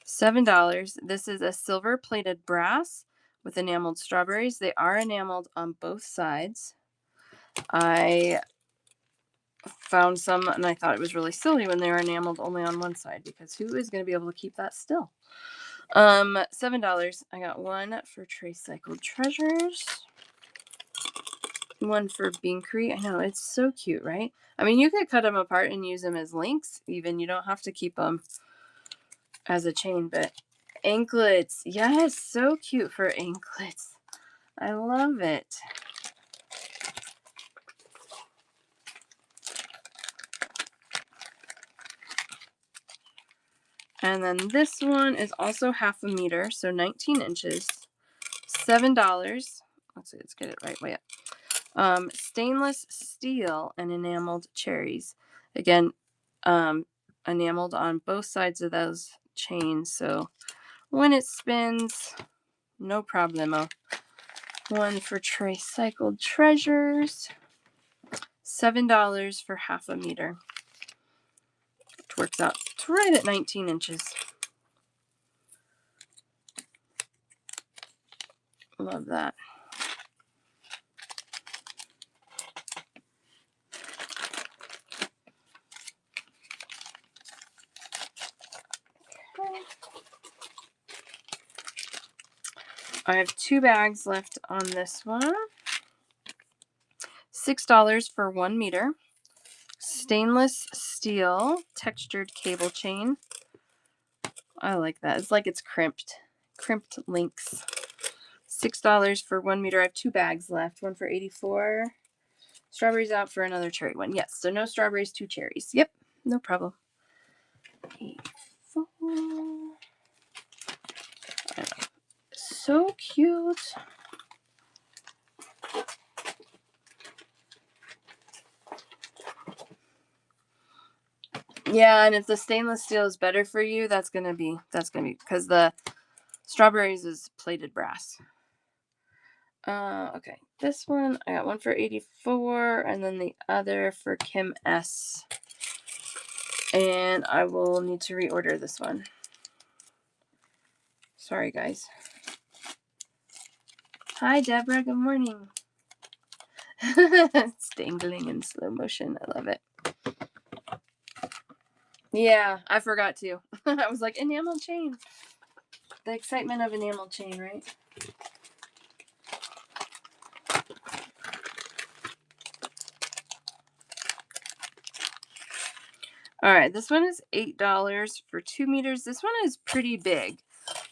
$7. This is a silver plated brass with enameled strawberries. They are enameled on both sides. I found some and I thought it was really silly when they were enameled only on one side because who is going to be able to keep that still? $7. I got one for Trace Cycled Treasures. one for Binkrey. I know, it's so cute, right? I mean, you could cut them apart and use them as links even. You don't have to keep them as a chain, but anklets. Yes, so cute for anklets. I love it. And then this one is also 1/2 meter, so 19 inches, $7. Let's get it right way up. Stainless steel and enameled cherries. Again, enameled on both sides of those chains, so when it spins, no problemo. One for Tricycled Treasures, $7 for 1/2 meter, which works out to right at 19 inches. Love that. I have 2 bags left on this one. $6 for 1 meter. Stainless steel textured cable chain. I like that. It's like it's crimped links. $6 for 1 meter. I have 2 bags left. One for 84. Strawberries out for another cherry one. Yes, so no strawberries, 2 cherries. Yep, no problem. 84. So cute. Yeah, and if the stainless steel is better for you, that's gonna be because the strawberries is plated brass. Okay, this one I got one for 84, and then the other for Kim S. And I will need to reorder this one. Sorry, guys. Hi, Deborah. Good morning. It's dangling in slow motion. I love it. Yeah, I forgot to. I was like, enamel chain. The excitement of enamel chain, right? All right, this one is $8 for 2 meters. This one is pretty big.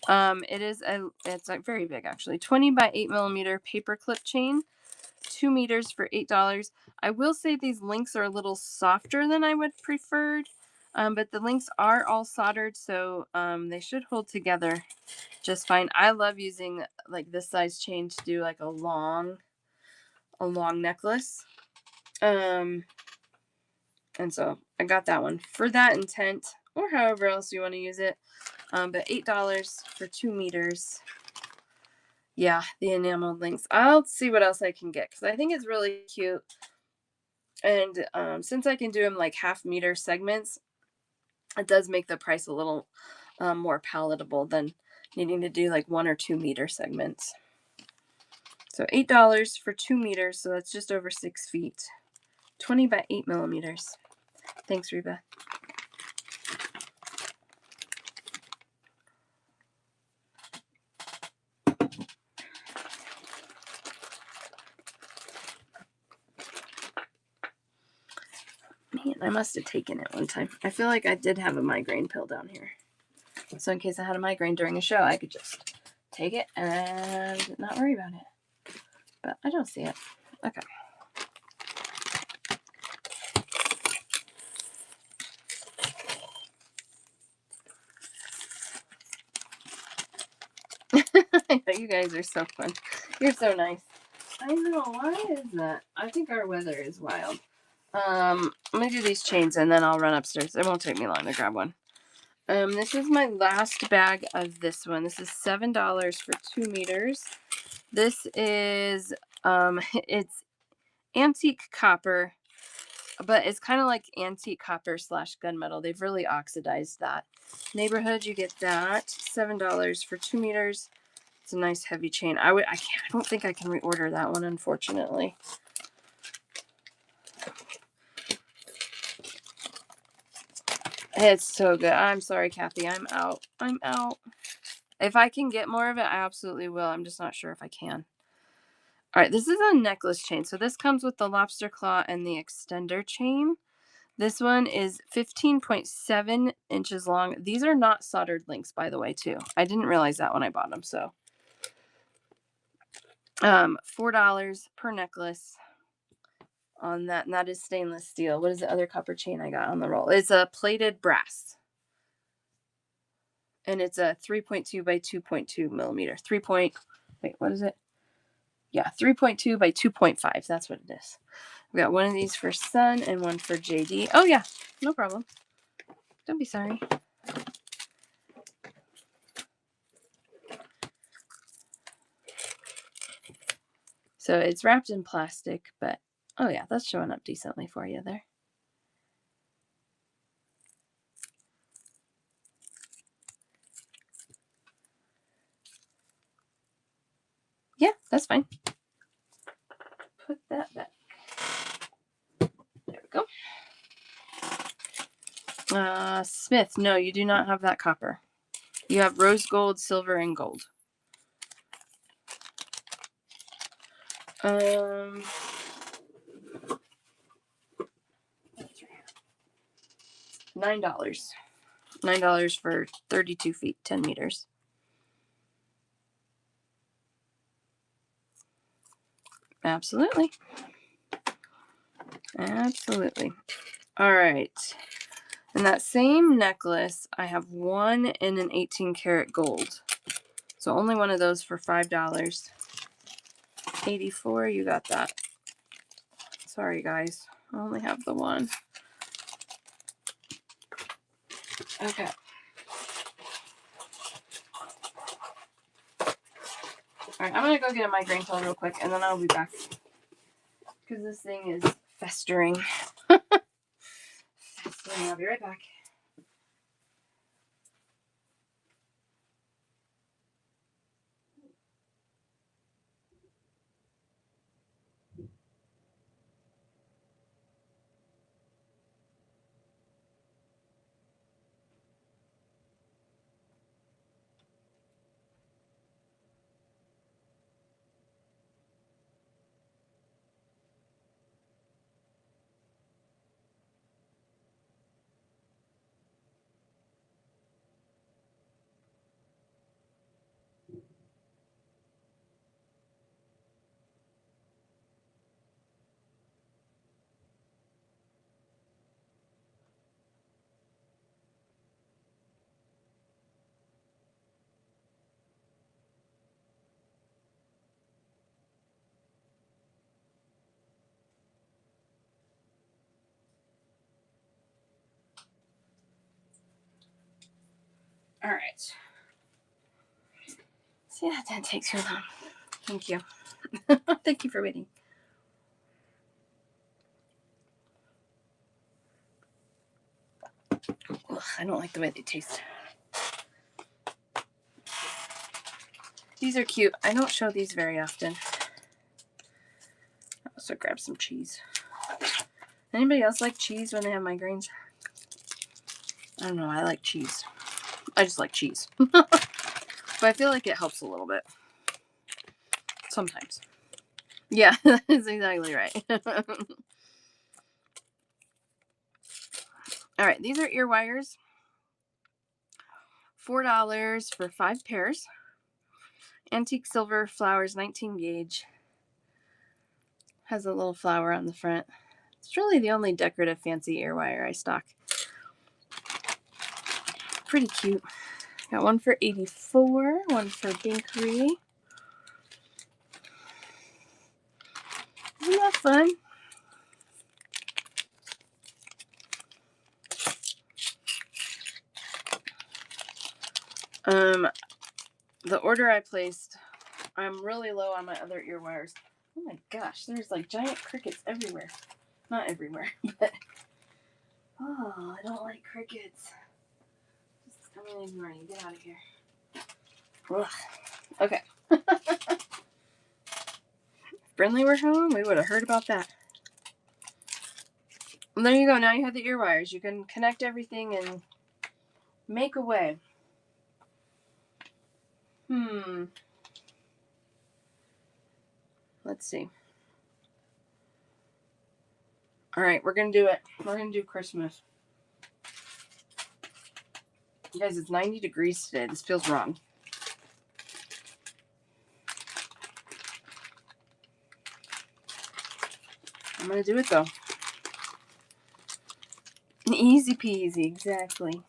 It's like very big actually. 20 by 8 millimeter paper clip chain, 2 meters for $8. I will say these links are a little softer than I would preferred, but the links are all soldered, so they should hold together just fine. I love using like this size chain to do like a long necklace. And so I got that one for that intent, or however else you want to use it. But $8 for 2 meters. Yeah, the enameled links. I'll see what else I can get because I think it's really cute. And since I can do them like 1/2 meter segments, it does make the price a little more palatable than needing to do like 1 or 2 meter segments. So $8 for 2 meters, so that's just over 6 feet. 20 by 8 millimeters. Thanks, Reba. Man, I must have taken it one time. I feel like I did have a migraine pill down here. So in case I had a migraine during a show, I could just take it and not worry about it. But I don't see it. Okay. You guys are so fun. You're so nice. I know. Why is that? I think our weather is wild. I'm gonna do these chains and then I'll run upstairs. It won't take me long to grab one. This is my last bag of this one. This is $7 for 2 meters. This is it's antique copper, but it's kind of like antique copper / gunmetal. They've really oxidized that. Neighborhood, you get that. $7 for 2 meters. It's a nice heavy chain. I don't think I can reorder that one, unfortunately. It's so good. I'm sorry, Kathy. I'm out. If I can get more of it, I absolutely will. I'm just not sure if I can. All right, this is a necklace chain. So this comes with the lobster claw and the extender chain. This one is 15.7 inches long. These are not soldered links, by the way, too. I didn't realize that when I bought them. So $4 per necklace on that. And that is stainless steel. What is the other copper chain I got on the roll? It's a plated brass. And it's a 3.2 by 2.2 millimeter. What is it? Yeah, 3.2 by 2.5. That's what it is. We got one of these for Sun and one for JD. Oh, yeah. No problem. Don't be sorry. So it's wrapped in plastic, but oh yeah, that's showing up decently for you there. Yeah, that's fine. Put that back. There we go. Smith, no, you do not have that copper. You have rose gold, silver, and gold. $9. $9 for 32 feet, 10 meters. Absolutely. Absolutely. All right. And that same necklace, I have one in an 18 karat gold. So only one of those for $5. 84, you got that. Sorry, guys. I only have the one. Okay. All right, I'm going to go get a migraine pill real quick, and then I'll be back. Because this thing is festering. Festering. I'll be right back. All right. See, that didn't take too long. Thank you. Thank you for waiting. Ugh, I don't like the way they taste. These are cute. I don't show these very often. I also grab some cheese. Anybody else like cheese when they have migraines? I don't know. I like cheese. I just like cheese. But I feel like it helps a little bit. Sometimes. Yeah, that's exactly right. All right, these are ear wires. $4 for 5 pairs. Antique silver flowers, 19 gauge. Has a little flower on the front. It's really the only decorative fancy ear wire I stock. Pretty cute. Got one for 84, one for Binkery. Isn't that fun? The order I placed, I'm really low on my other ear wires. Oh my gosh, there's like giant crickets everywhere. Not everywhere, but oh, I don't like crickets. Just come in and ignore you. Get out of here. Ugh. Okay. If Brinley were home, we would have heard about that. And there you go. Now you have the ear wires. You can connect everything and make a way. Let's see. All right, we're going to do it. We're going to do Christmas. You guys, it's 90 degrees today. This feels wrong. I'm going to do it, though. Easy peasy, exactly.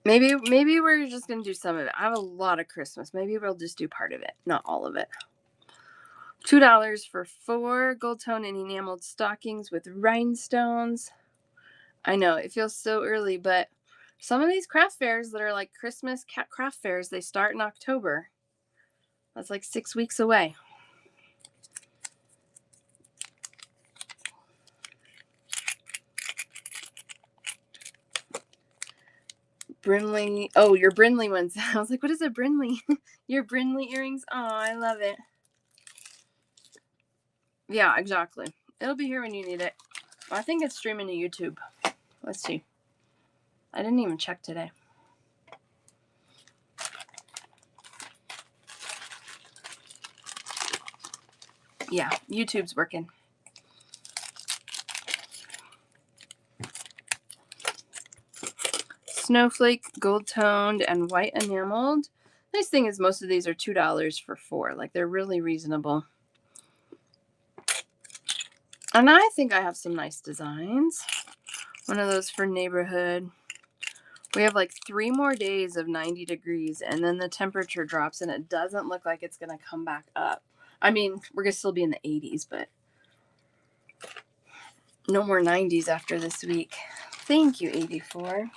Maybe we're just going to do some of it. I have a lot of Christmas. Maybe we'll just do part of it, not all of it. $2 for 4 gold tone and enameled stockings with rhinestones. I know, it feels so early, but some of these craft fairs that are like Christmas craft fairs, they start in October. That's like 6 weeks away. Brinley. Oh, your Brinley ones. I was like, what is a Brinley? Your Brinley earrings. Oh, I love it. Yeah, exactly. It'll be here when you need it. I think it's streaming to YouTube. Let's see. I didn't even check today. Yeah, YouTube's working. Snowflake, gold toned, and white enameled. Nice thing is most of these are $2 for 4. Like, they're really reasonable. And I think I have some nice designs. One of those for neighborhood. We have like 3 more days of 90 degrees, and then the temperature drops, and it doesn't look like it's going to come back up. I mean, we're going to still be in the 80s, but no more 90s after this week. Thank you, 84.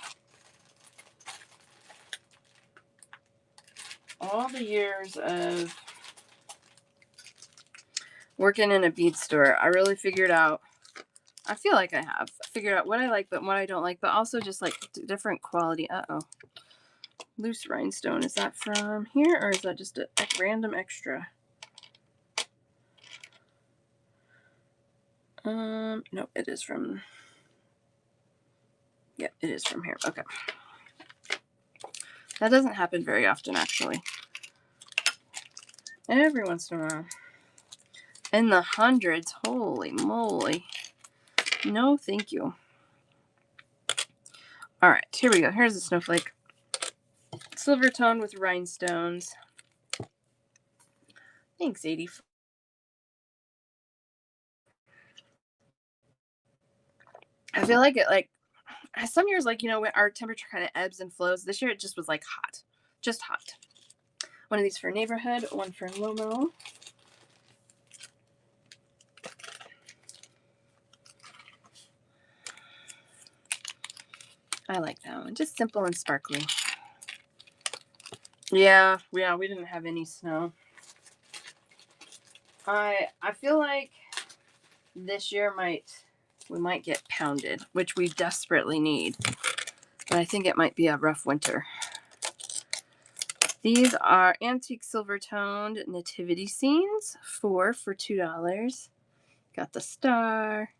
All the years of working in a bead store, I really figured out, I feel like I have figured out what I like, but what I don't like, but also just like different quality. Loose rhinestone. Is that from here, or is that just a random extra? Nope, it is from, yeah, it is from here. Okay. That doesn't happen very often, actually. Every once in a while. In the hundreds. Holy moly. No, thank you. All right, here we go. Here's the snowflake. Silver tone with rhinestones. Thanks, 84. I feel like it, like, some years, like, you know, when our temperature kind of ebbs and flows. This year it just was like hot. Just hot. One of these for neighborhood, one for Lomo. I like that one. Just simple and sparkly. Yeah, we didn't have any snow. I feel like this year we might get pounded, which we desperately need. But I think it might be a rough winter. These are antique silver toned nativity scenes, 4 for $2. Got the star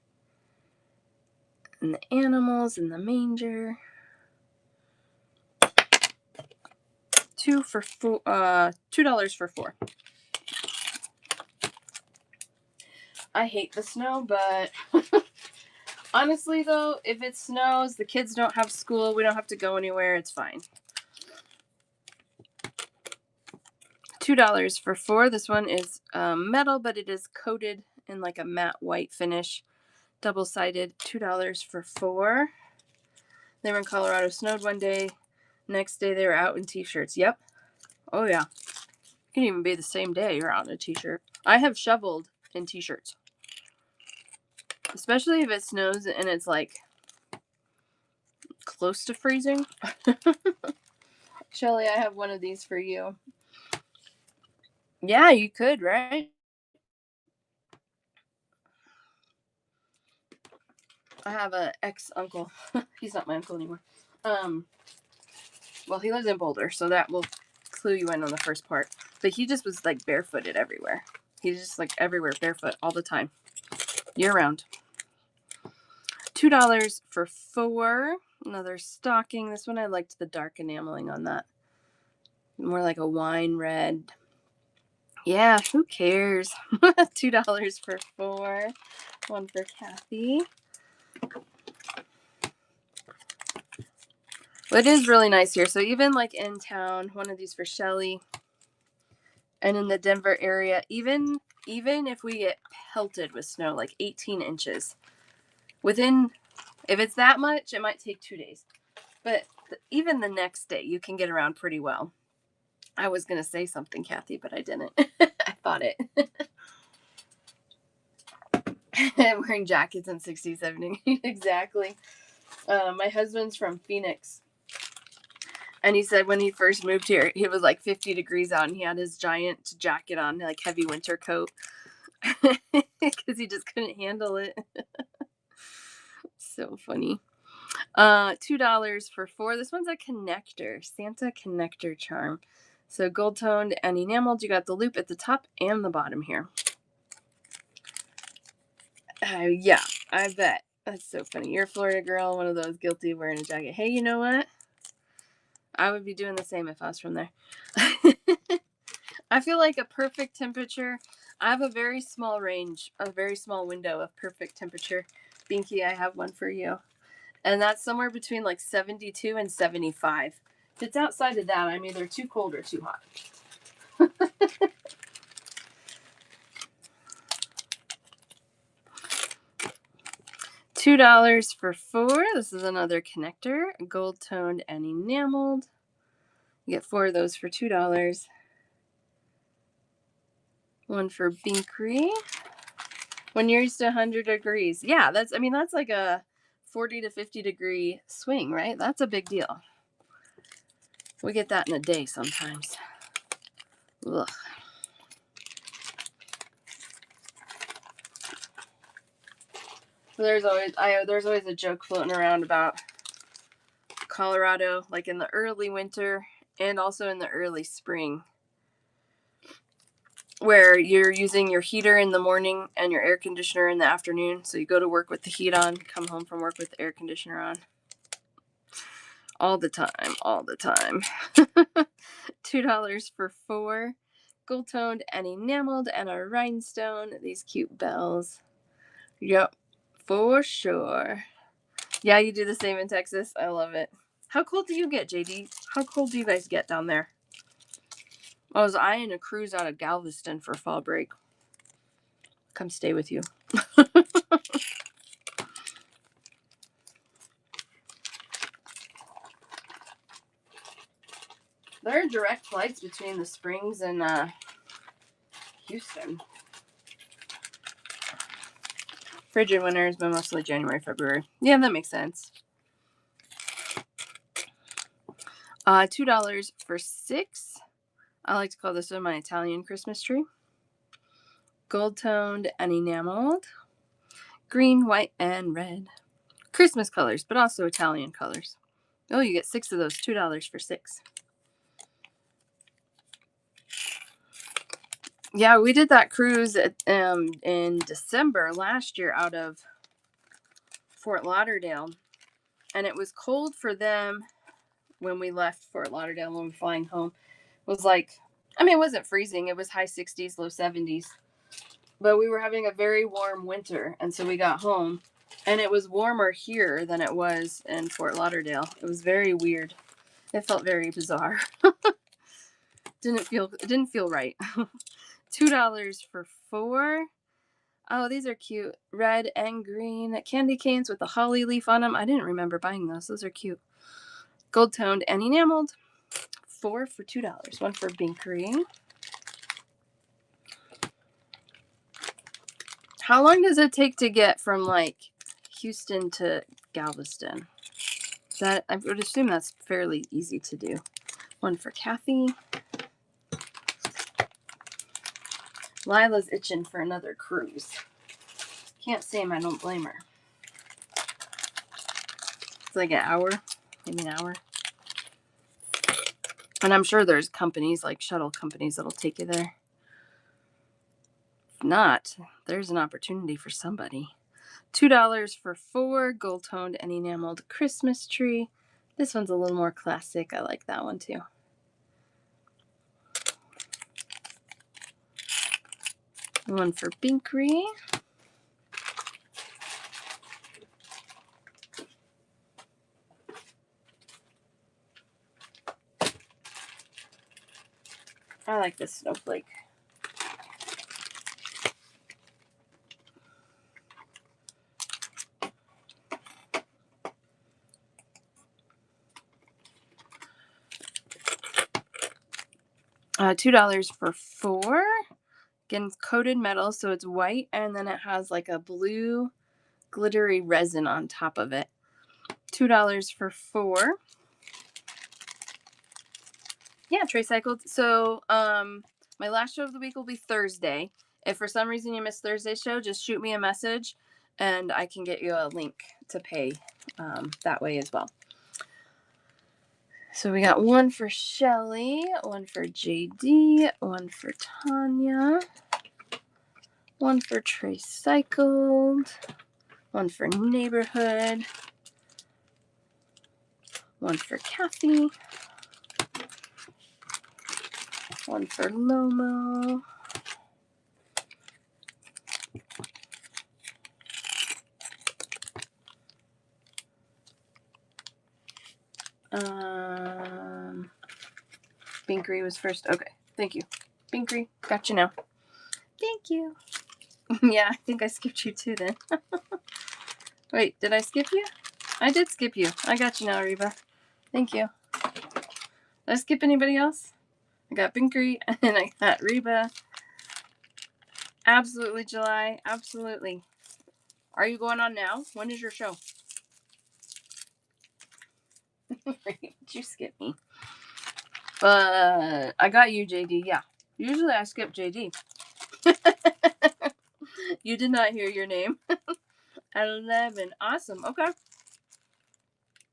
and the animals and the manger. $2 for 4. I hate the snow, but honestly though, if it snows, the kids don't have school, we don't have to go anywhere, it's fine. $2 for 4. This one is metal, but it is coated in like a matte white finish. Double-sided. $2 for 4. They were in Colorado, snowed one day. Next day they were out in t-shirts. Yep. Oh yeah. It can even be the same day you're out in a t-shirt. I have shoveled in t-shirts. Especially if it snows and it's like close to freezing. Shelly, I have one of these for you. Yeah, you could, right? I have an ex-uncle. He's not my uncle anymore. Well, he lives in Boulder, so that will clue you in on the first part. But he just was like barefooted everywhere. He's just like everywhere, barefoot all the time, year round. $2 for 4. Another stocking. This one I liked the dark enameling on that. More like a wine red. Yeah, who cares? $2 for 4. One for Kathy. Well, it is really nice here. So even like in town, one of these for Shelly. And in the Denver area, even if we get pelted with snow, like 18 inches, if it's that much, it might take 2 days. But even the next day, you can get around pretty well. I was going to say something, Kathy, but I didn't. I thought it. Wearing jackets in 60, 70. Exactly. My husband's from Phoenix. And he said when he first moved here, it was like 50 degrees out and he had his giant jacket on, like heavy winter coat. Because he just couldn't handle it. So funny. $2 for 4. This one's a connector, Santa connector charm. So gold toned and enameled. You got the loop at the top and the bottom here. Yeah, I bet. That's so funny. You're a Florida girl, one of those guilty of wearing a jacket. Hey, you know what? I would be doing the same if I was from there. I feel like a perfect temperature. I have a very small range, a very small window of perfect temperature. Binky, I have one for you. And that's somewhere between like 72 and 75. If it's outside of that, I'm either too cold or too hot. $2 for 4. This is another connector, gold toned and enameled. You get 4 of those for $2. One for Binkery. When you're used to 100 degrees. Yeah, that's like a 40 to 50 degree swing, right? That's a big deal. We get that in a day sometimes. Ugh. There's always a joke floating around about Colorado, like in the early winter and also in the early spring, where you're using your heater in the morning and your air conditioner in the afternoon. So you go to work with the heat on, come home from work with the air conditioner on. All the time. $2 for 4. Gold toned and enameled and a rhinestone. These cute bells. Yep, for sure. Yeah, you do the same in Texas. I love it. How cold do you get, JD? How cold do you guys get down there? I was eyeing a cruise out of Galveston for fall break. Come stay with you. There are direct flights between the Springs and Houston. Frigid winter has been mostly January, February. Yeah, that makes sense. $2 for 6. I like to call this one my Italian Christmas tree. Gold toned and enameled. Green, white, and red. Christmas colors, but also Italian colors. Oh, you get 6 of those. $2 for 6. Yeah, we did that cruise in December last year out of Fort Lauderdale. And it was cold for them when we left Fort Lauderdale when we were flying home. It was like, it wasn't freezing. It was high 60s, low 70s. But we were having a very warm winter. And so we got home. And it was warmer here than it was in Fort Lauderdale. It was very weird. It felt very bizarre. It didn't feel right. $2 for 4. Oh, these are cute. Red and green candy canes with the holly leaf on them. I didn't remember buying those. Those are cute. Gold toned and enameled. 4 for $2. One for Binkery. How long does it take to get from like Houston to Galveston? I would assume that's fairly easy to do. One for Kathy. Lila's itching for another cruise. Can't say I don't blame her. It's like an hour, maybe an hour. And I'm sure there's companies like shuttle companies that'll take you there. If not, there's an opportunity for somebody. $2 for 4 gold toned and enameled Christmas tree. This one's a little more classic. I like that one too. One for Binkery. I like this snowflake. $2 for 4. Again, coated metal, so it's white, and then it has like a blue glittery resin on top of it. $2 for 4. Yeah, Tricycled. So, my last show of the week will be Thursday. If for some reason you missed Thursday's show, just shoot me a message, and I can get you a link to pay that way as well. So we got one for Shelly, one for JD, one for Tanya, one for Tricycled, one for Neighborhood, one for Kathy, one for Lomo, Binkery was first. Okay, thank you. Binkery, got you now. Thank you. Yeah, I think I skipped you too then. Wait, did I skip you? I did skip you. I got you now, Reba. Thank you. Did I skip anybody else? I got Binkery and I got Reba. Absolutely, July. Absolutely. Are you going on now? When is your show? Did you skip me? But I got you, JD. Yeah. Usually I skip JD. You did not hear your name. 11. Awesome. Okay.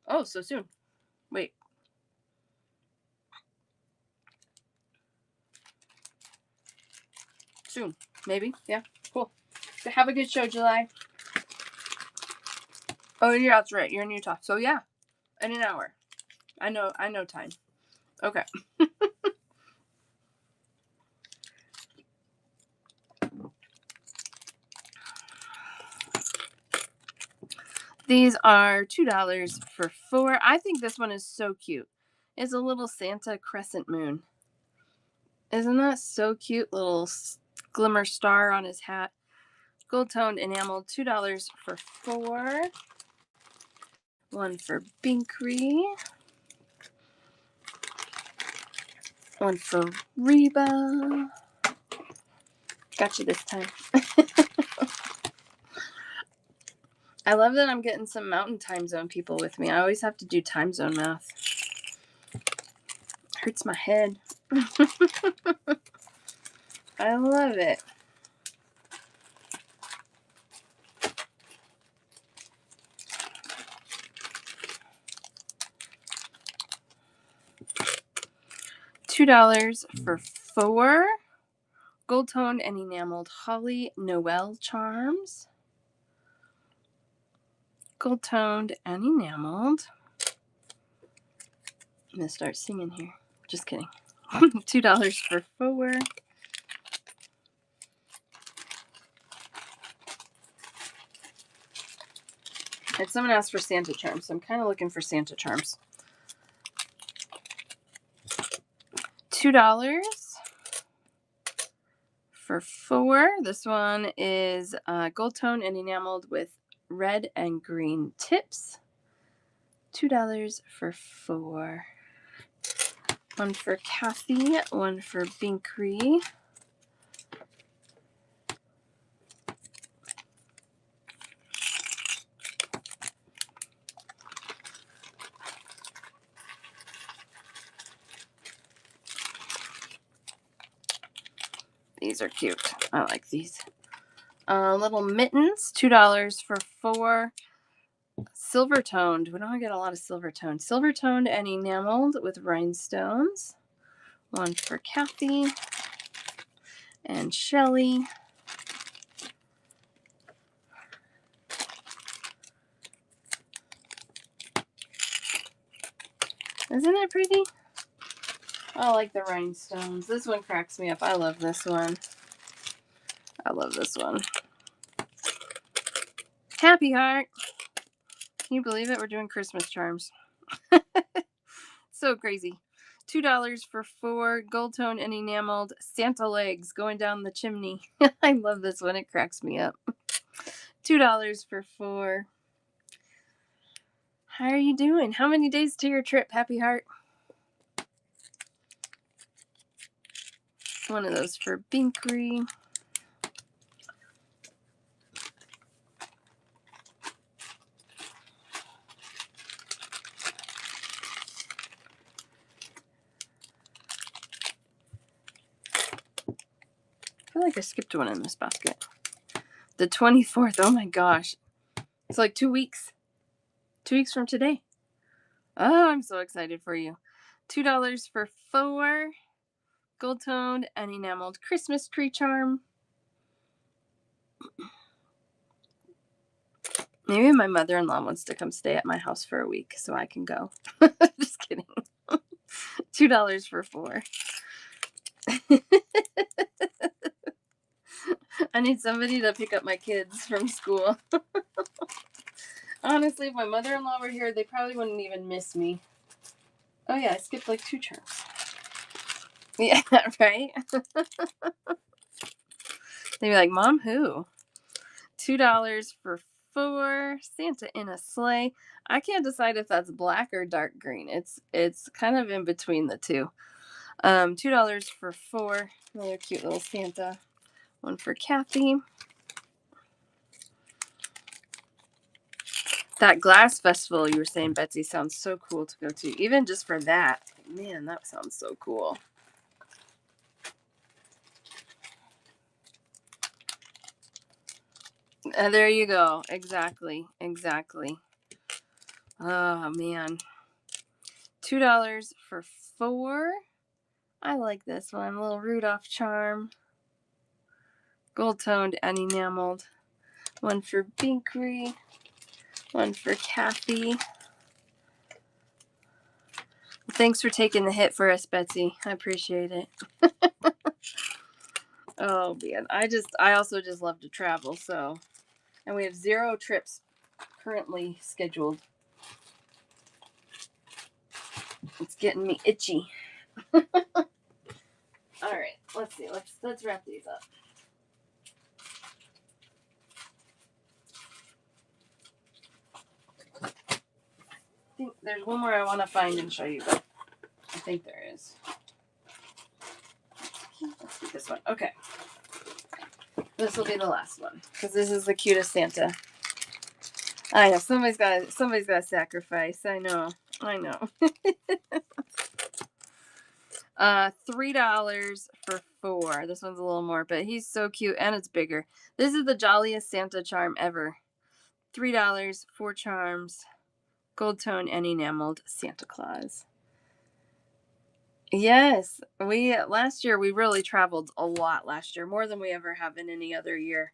Oh, so soon. Wait. Soon. Maybe. Yeah. Cool. So have a good show, July. Oh, yeah, that's right. You're in Utah. So yeah. In an hour. I know time. Okay. These are $2 for 4. I think this one is so cute. It's a little Santa crescent moon. Isn't that so cute? Little glimmer star on his hat. Gold toned enamel. $2 for 4. One for Binkery. One for Reba. Got you this time. I love that I'm getting some mountain time zone people with me. I always have to do time zone math. Hurts my head. I love it. $2 for 4 gold toned and enameled Holly Noel charms. Gold toned and enameled. I'm gonna start singing here. Just kidding. $2 for 4. And someone asked for Santa charms, so I'm kind of looking for Santa charms. $2 for 4. This one is gold tone and enameled with red and green tips. $2 for 4. One for Kathy, one for Binkery. These are cute. I like these. Little mittens, $2 for 4. Silver toned. We don't get a lot of silver toned. Silver toned and enameled with rhinestones. One for Kathy and Shelly. Isn't it pretty? I like the rhinestones. This one cracks me up. I love this one. I love this one. Happy Heart. Can you believe it? We're doing Christmas charms. So crazy. $2 for 4 gold tone and enameled Santa legs going down the chimney. I love this one. It cracks me up. $2 for 4. How are you doing? How many days to your trip, Happy Heart? One of those for Binkery. I feel like I skipped one in this basket. The 24th. Oh my gosh. It's like 2 weeks. 2 weeks from today. Oh, I'm so excited for you. $2 for 4 gold toned and enameled Christmas tree charm. Maybe my mother-in-law wants to come stay at my house for a week so I can go. Just kidding. $2 for 4. I need somebody to pick up my kids from school. Honestly, if my mother-in-law were here, they probably wouldn't even miss me. Oh yeah, I skipped like 2 charms. Yeah, right? They'd be like, Mom, who? $2 for 4 Santa in a sleigh. I can't decide if that's black or dark green. It's kind of in between the two. $2 for 4. Another cute little Santa. One for Kathy. That glass festival you were saying, Betsy, sounds so cool to go to. Even just for that. Man, that sounds so cool. There you go. Exactly. Oh, man. $2 for 4. I like this one. A little Rudolph charm. Gold toned and enameled. One for Binkery. One for Kathy. Thanks for taking the hit for us, Betsy. I appreciate it. Oh man, I also just love to travel, so, and we have 0 trips currently scheduled. It's getting me itchy. All right, let's see. Let's wrap these up. I think there's one more I want to find and show you, but I think there is. Let's do this one. Okay. This will be the last one because this is the cutest Santa. I know somebody's got to sacrifice. I know. $3 for 4. This one's a little more, but he's so cute and it's bigger. This is the jolliest Santa charm ever. $3, 4 charms, gold tone and enameled Santa Claus. Yes, last year we really traveled a lot last year, more than we ever have in any other year.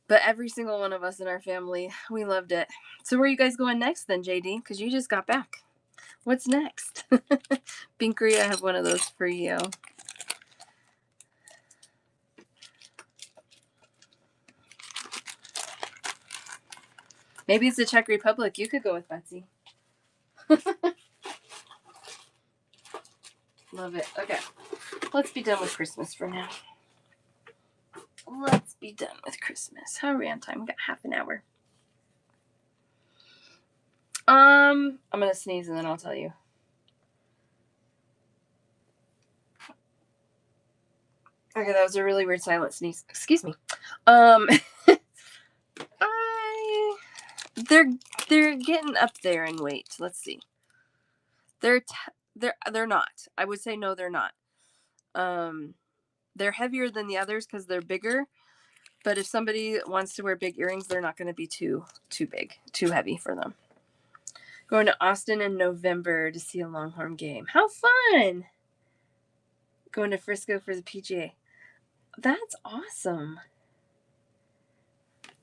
But every single one of us in our family, we loved it. So where are you guys going next then, JD? Because you just got back. What's next? Binkery, I have one of those for you. Maybe it's the Czech Republic. You could go with Betsy. Love it. Okay. Let's be done with Christmas for now. Let's be done with Christmas. How are we on time? We got half an hour. I'm going to sneeze and then I'll tell you. Okay, that was a really weird silent sneeze. Excuse me. They're getting up there in weight. Let's see. They're not. I would say no, they're not. They're heavier than the others because they're bigger. But if somebody wants to wear big earrings, they're not going to be too big, too heavy for them. Going to Austin in November to see a Longhorn game. How fun! Going to Frisco for the PGA. That's awesome.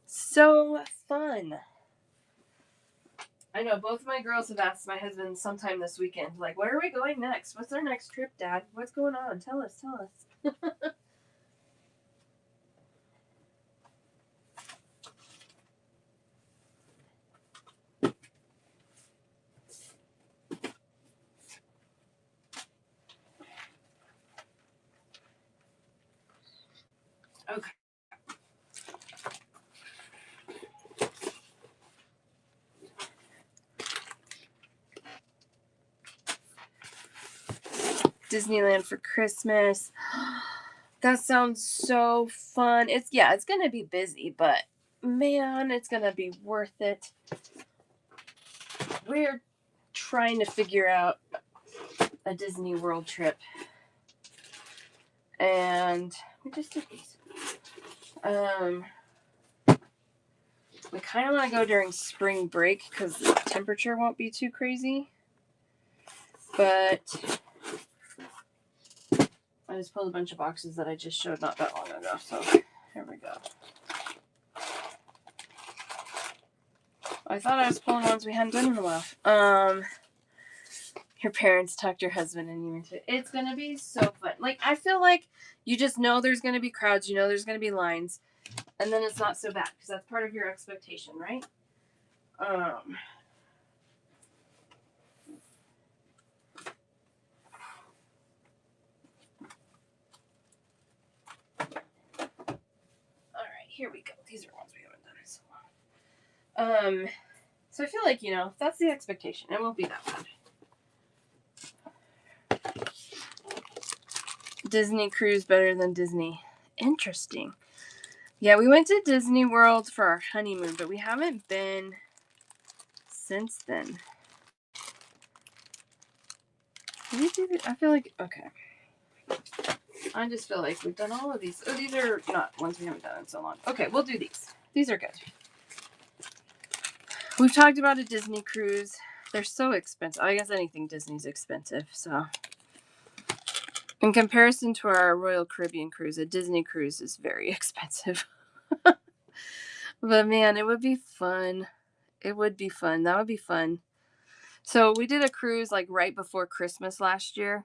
So fun. I know both my girls have asked my husband sometime this weekend, like, where are we going next? What's our next trip, Dad? What's going on? Tell us. Okay. Disneyland for Christmas. That sounds so fun. It's gonna be busy, but man, it's gonna be worth it. We're trying to figure out a Disney World trip, and we just did these. We kind of want to go during spring break because the temperature won't be too crazy. But I just pulled a bunch of boxes that I just showed not that long ago. So here we go. I thought I was pulling ones we hadn't done in a while. Your parents talked your husband and you into it. It's gonna be so fun. Like, I feel like you just know there's gonna be crowds, you know there's gonna be lines, and then it's not so bad because that's part of your expectation, right? All right, here we go. These are ones we haven't done in so long. So I feel like, that's the expectation. It won't be that bad. Disney cruise better than Disney. Interesting. Yeah, we went to Disney World for our honeymoon, but we haven't been since then. I feel like, okay. I just feel like we've done all of these. Oh, these are not ones we haven't done in so long. Okay, we'll do these. These are good. We've talked about a Disney cruise. They're so expensive. I guess anything Disney's expensive, so. In comparison to our Royal Caribbean cruise, a Disney cruise is very expensive. But man, it would be fun. It would be fun. That would be fun. So we did a cruise like right before Christmas last year,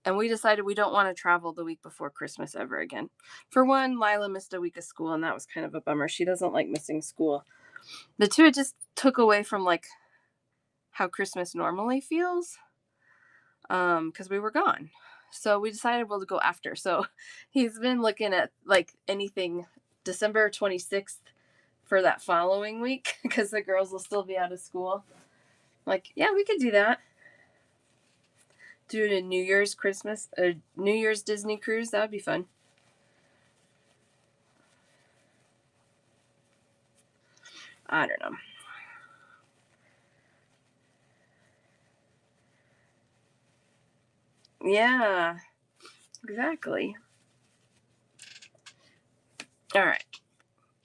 and we decided we don't want to travel the week before Christmas ever again. For one, Lila missed a week of school, and that was kind of a bummer. She doesn't like missing school. The two, it just took away from like how Christmas normally feels, because we were gone. So we decided we'll go after. So he's been looking at like anything December 26th for that following week because the girls will still be out of school. Like, yeah, we could do that. Do it a New Year's New Year's Disney cruise. That would be fun. I don't know. Yeah, exactly. All right.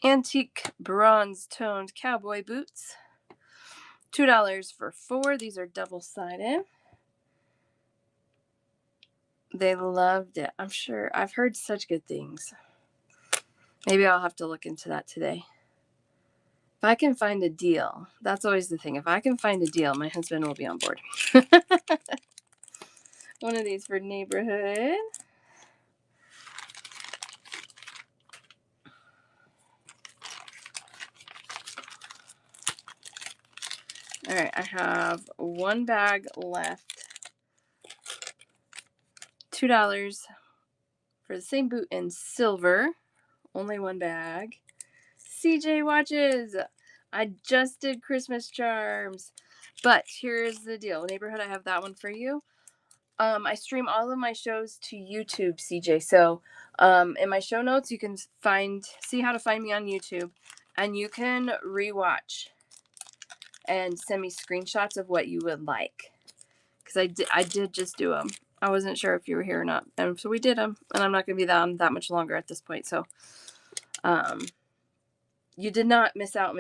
Antique bronze toned cowboy boots. $2 for 4. These are double-sided. They loved it. I'm sure. I've heard such good things. Maybe I'll have to look into that today. If I can find a deal, that's always the thing. If I can find a deal, my husband will be on board. One of these for neighborhood. All right, I have one bag left. $2 for the same boot in silver. Only one bag. CJ watches. I just did Christmas charms. But here's the deal. Neighborhood, I have that one for you. I stream all of my shows to YouTube, CJ. So in my show notes, you can see how to find me on YouTube. And you can rewatch and send me screenshots of what you would like. Because I did just do them. I wasn't sure if you were here or not. And so we did them. And I'm not going to be on that much longer at this point. So you did not miss out.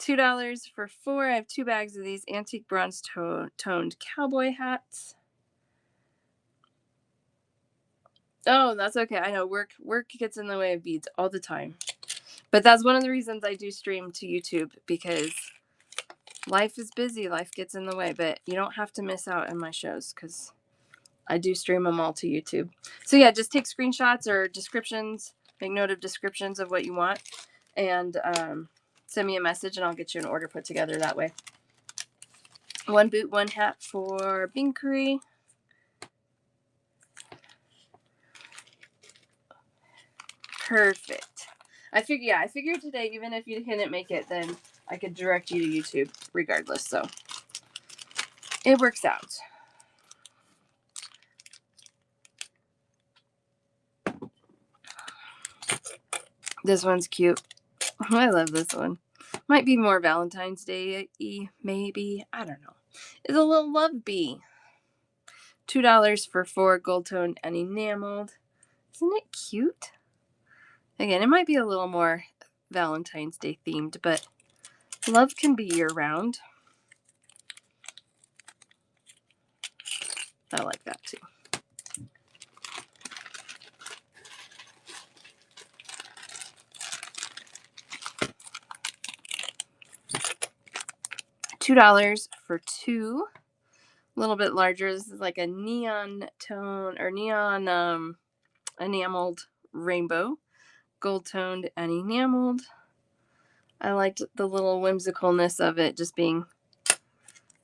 $2 for 4. I have 2 bags of these antique bronze toned cowboy hats. Oh, that's okay. I know work gets in the way of beads all the time. But that's one of the reasons I do stream to YouTube, because life is busy. Life gets in the way. But you don't have to miss out on my shows because I do stream them all to YouTube. So yeah, just take screenshots or descriptions. Make note of descriptions of what you want. And send me a message and I'll get you an order put together that way. 1 boot, 1 hat for Binkery. Perfect. I figured today, even if you couldn't make it, then I could direct you to YouTube regardless. So it works out. This one's cute. I love this one. Might be more Valentine's Day-y, maybe. I don't know. It's a little love bee. $2 for 4 gold toned and enameled. Isn't it cute? Again, it might be a little more Valentine's Day themed, but love can be year round. I like that too. $2 for 2. A little bit larger. This is like a neon tone or neon enameled rainbow. Gold toned and enameled. I liked the little whimsicalness of it just being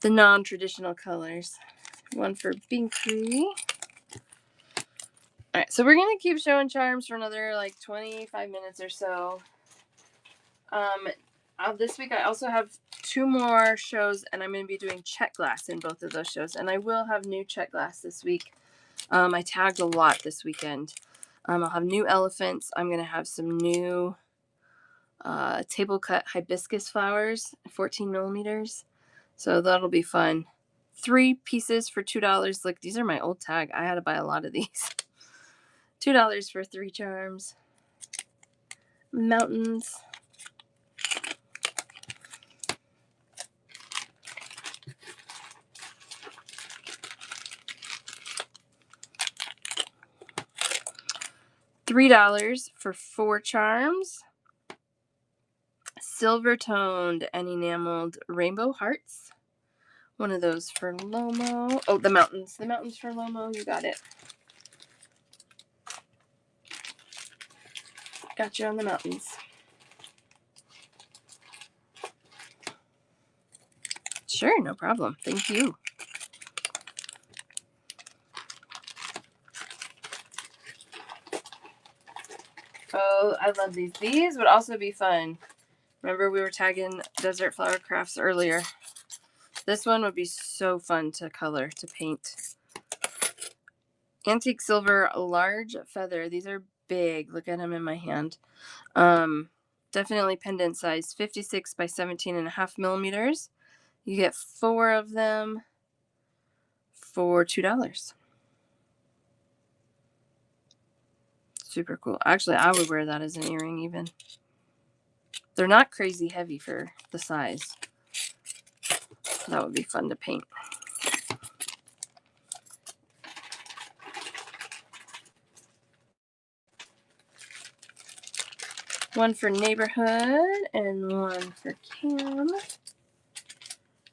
the non-traditional colors. One for Binky. Alright, so we're going to keep showing charms for another like 25 minutes or so. This week I also have 2 more shows, and I'm going to be doing check glass in both of those shows. And I will have new check glass this week. I tagged a lot this weekend. I'll have new elephants. I'm going to have some new table cut hibiscus flowers, 14 millimeters. So that'll be fun. 3 pieces for $2. Look, these are my old tag. I had to buy a lot of these. $2 for 3 charms. Mountains. $3 for 4 charms. Silver toned and enameled rainbow hearts. One of those for Lomo. Oh, the mountains. The mountains for Lomo. You got it. Got you on the mountains. Sure, no problem. Thank you. Oh, I love these. These would also be fun. Remember we were tagging Desert Flower Crafts earlier. This one would be so fun to color, to paint. Antique silver, large feather. These are big. Look at them in my hand. Definitely pendant size, 56 by 17.5 millimeters. You get 4 of them for $2. Super cool. Actually, I would wear that as an earring even. They're not crazy heavy for the size. That would be fun to paint. One for Neighborhood and one for Cam.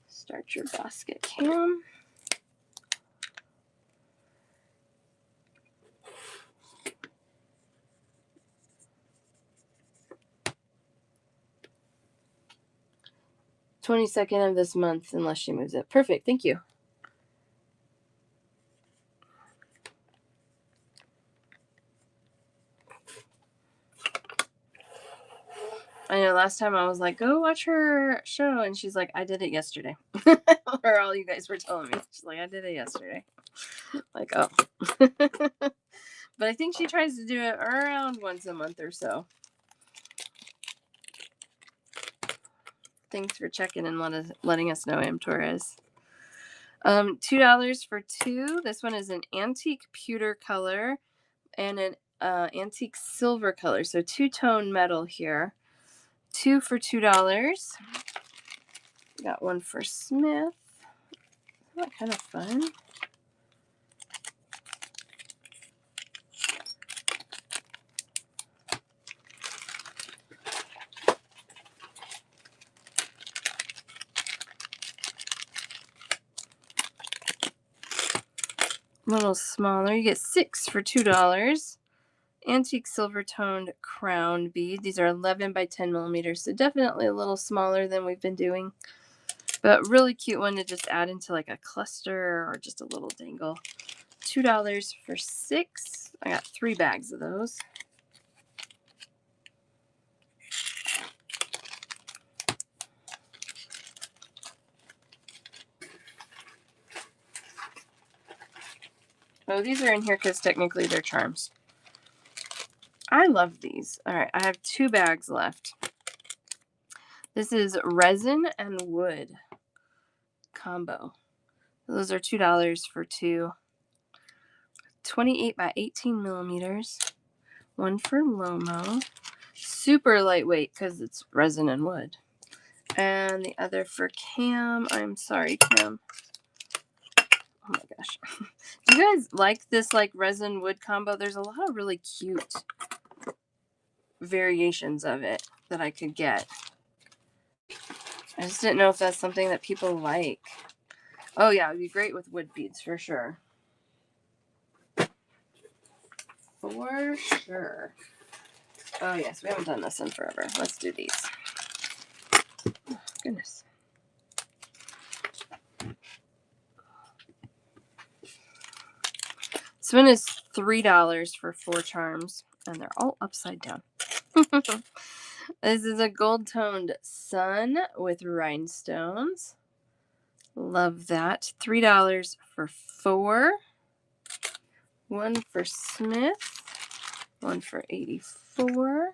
Start your basket, Cam. $22nd of this month, unless she moves it. Perfect. Thank you. I know last time I was like, go watch her show. And she's like, I did it yesterday. Or all you guys were telling me. She's like, I did it yesterday. Like, oh. But I think she tries to do it around once a month or so. Thanks for checking and letting us know, Am Torres. $2 for 2. This one is an antique pewter color and an antique silver color. So 2-tone metal here. 2 for $2. Got one for Smith. Isn't that kind of fun? A little smaller. You get 6 for $2. Antique silver toned crown bead. These are 11 by 10 millimeters. So definitely a little smaller than we've been doing. But really cute one to just add into like a cluster or just a little dangle. $2 for 6. I got 3 bags of those. Oh, these are in here because technically they're charms. I love these. All right, I have 2 bags left. This is resin and wood combo. Those are $2 for 2. 28 by 18 millimeters. One for Lomo. Super lightweight because it's resin and wood. And the other for Cam. I'm sorry, Cam. Oh my gosh. Do you guys like this like resin wood combo? There's a lot of really cute variations of it that I could get. I just didn't know if that's something that people like. Oh yeah, it would be great with wood beads for sure. For sure. Oh yes, we haven't done this in forever. Let's do these. Oh, goodness. This one is $3 for 4 charms, and they're all upside down. This is a gold-toned sun with rhinestones. Love that. $3 for 4. One for Smith. One for 84.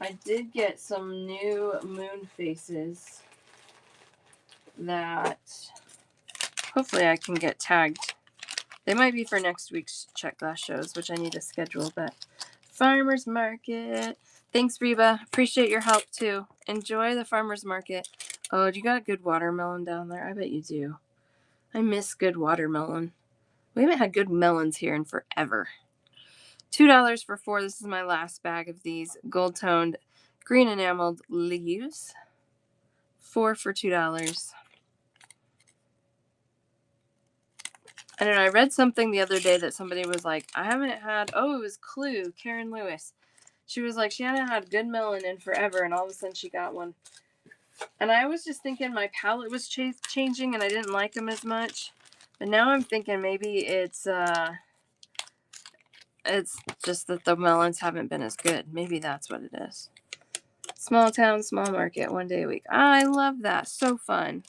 I did get some new moon faces that hopefully I can get tagged. They might be for next week's Check Glass shows, which I need to schedule, but Farmer's Market. Thanks, Reba. Appreciate your help, too. Enjoy the Farmer's Market. Oh, you got good watermelon down there? I bet you do. I miss good watermelon. We haven't had good melons here in forever. $2 for 4. This is my last bag of these gold-toned green enameled leaves. 4 for $2. I don't know. I read something the other day that somebody was like, I haven't had, oh, it was Clue, Karen Lewis. She was like, she hadn't had good melon in forever, and all of a sudden she got one. And I was just thinking my palate was changing, and I didn't like them as much. But now I'm thinking maybe it's just that the melons haven't been as good. Maybe that's what it is. Small town, small market, 1 day a week. I love that. So fun.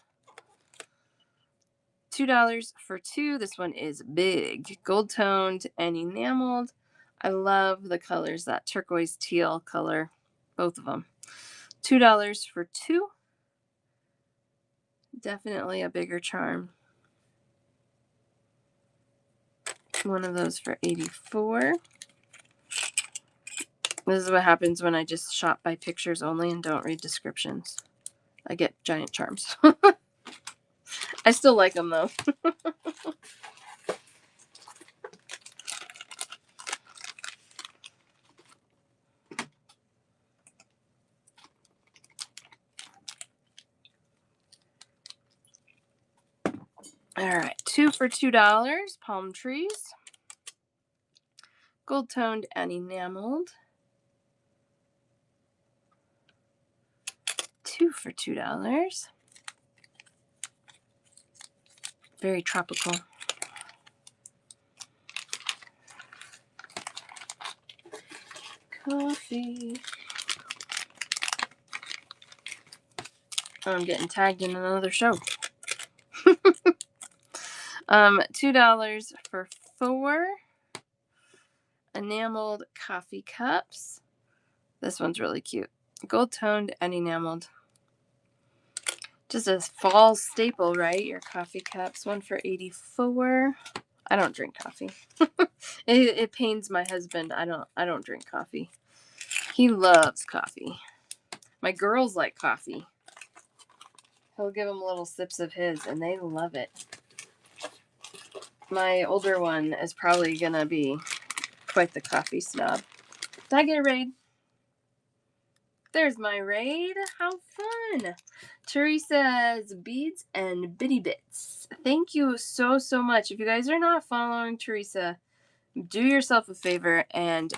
$2 for 2. This one is big. Gold toned and enameled. I love the colors, that turquoise teal color. Both of them. $2 for 2. Definitely a bigger charm. One of those for 84. This is what happens when I just shop by pictures only and don't read descriptions. I get giant charms. I still like them though. All right, 2 for $2. Palm trees. Gold toned and enameled. 2 for $2. Very tropical. Coffee. Oh, I'm getting tagged in another show. $2 for 4 enameled coffee cups. This one's really cute. Gold toned and enameled. Just a fall staple, right? Your coffee cups. 1 for 84. I don't drink coffee. It pains my husband. I don't drink coffee. He loves coffee. My girls like coffee. He'll give them little sips of his, and they love it. My older one is probably gonna be quite the coffee snob. Did I get a raid? There's my raid. How fun. Teresa's Beads and Bitty Bits. Thank you so, so much. If you guys are not following Teresa, do yourself a favor and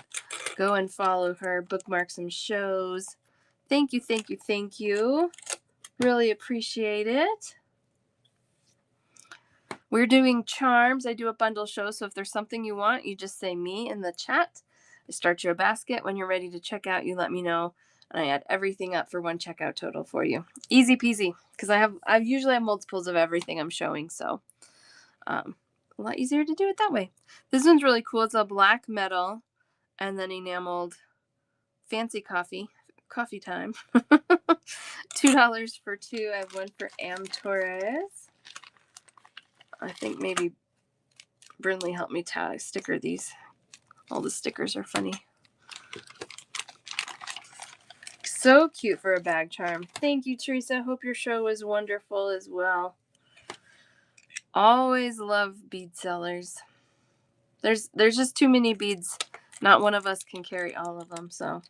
go and follow her. Bookmark some shows. Thank you, thank you, thank you. Really appreciate it. We're doing charms. I do a bundle show, so if there's something you want, you just say me in the chat. I start you a basket. When you're ready to check out, you let me know, and I add everything up for one checkout total for you. Easy peasy, because I usually have multiples of everything I'm showing, so a lot easier to do it that way. This one's really cool. It's a black metal and then enameled fancy coffee time. $2 for two. I have one for Am Torres. I think maybe Brinley helped me sticker these. All the stickers are funny. So cute for a bag charm. Thank you, Teresa. Hope your show was wonderful as well. Always love bead sellers. There's just too many beads. Not one of us can carry all of them, so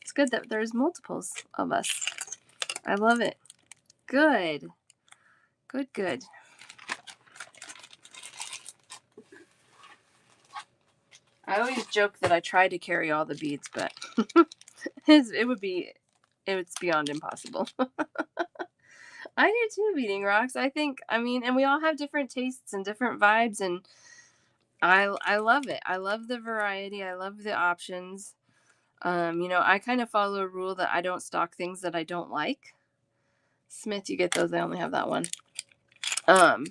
it's good that there's multiples of us. I love it. Good. Good. I always joke that I try to carry all the beads, but it's beyond impossible. I do too, Beading Rocks. And we all have different tastes and different vibes, and I love it. I love the variety. I love the options. I kind of follow a rule that I don't stock things that I don't like. Smith, you get those. I only have that one. And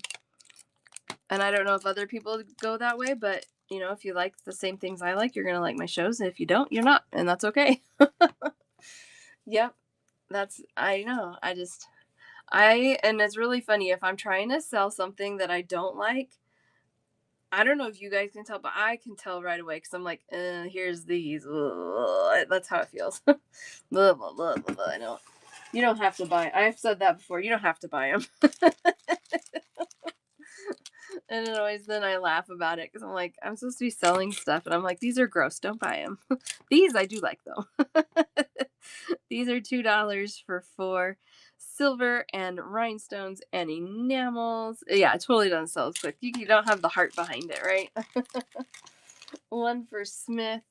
I don't know if other people go that way, but if you like the same things I like, you're gonna like my shows. And if you don't, you're not, and that's okay. Yep, I know. And it's really funny if I'm trying to sell something that I don't like. I don't know if you guys can tell, but I can tell right away because I'm like, here's these. Ugh. That's how it feels. Blah, blah, blah, blah, blah. You don't have to buy. I've said that before. You don't have to buy them. And then I laugh about it because I'm like, I'm supposed to be selling stuff, and I'm like, these are gross. Don't buy them. These I do like though. These are $2 for 4 silver and rhinestones and enamels. Yeah, it totally doesn't sell as quick. You don't have the heart behind it, right? One for Smith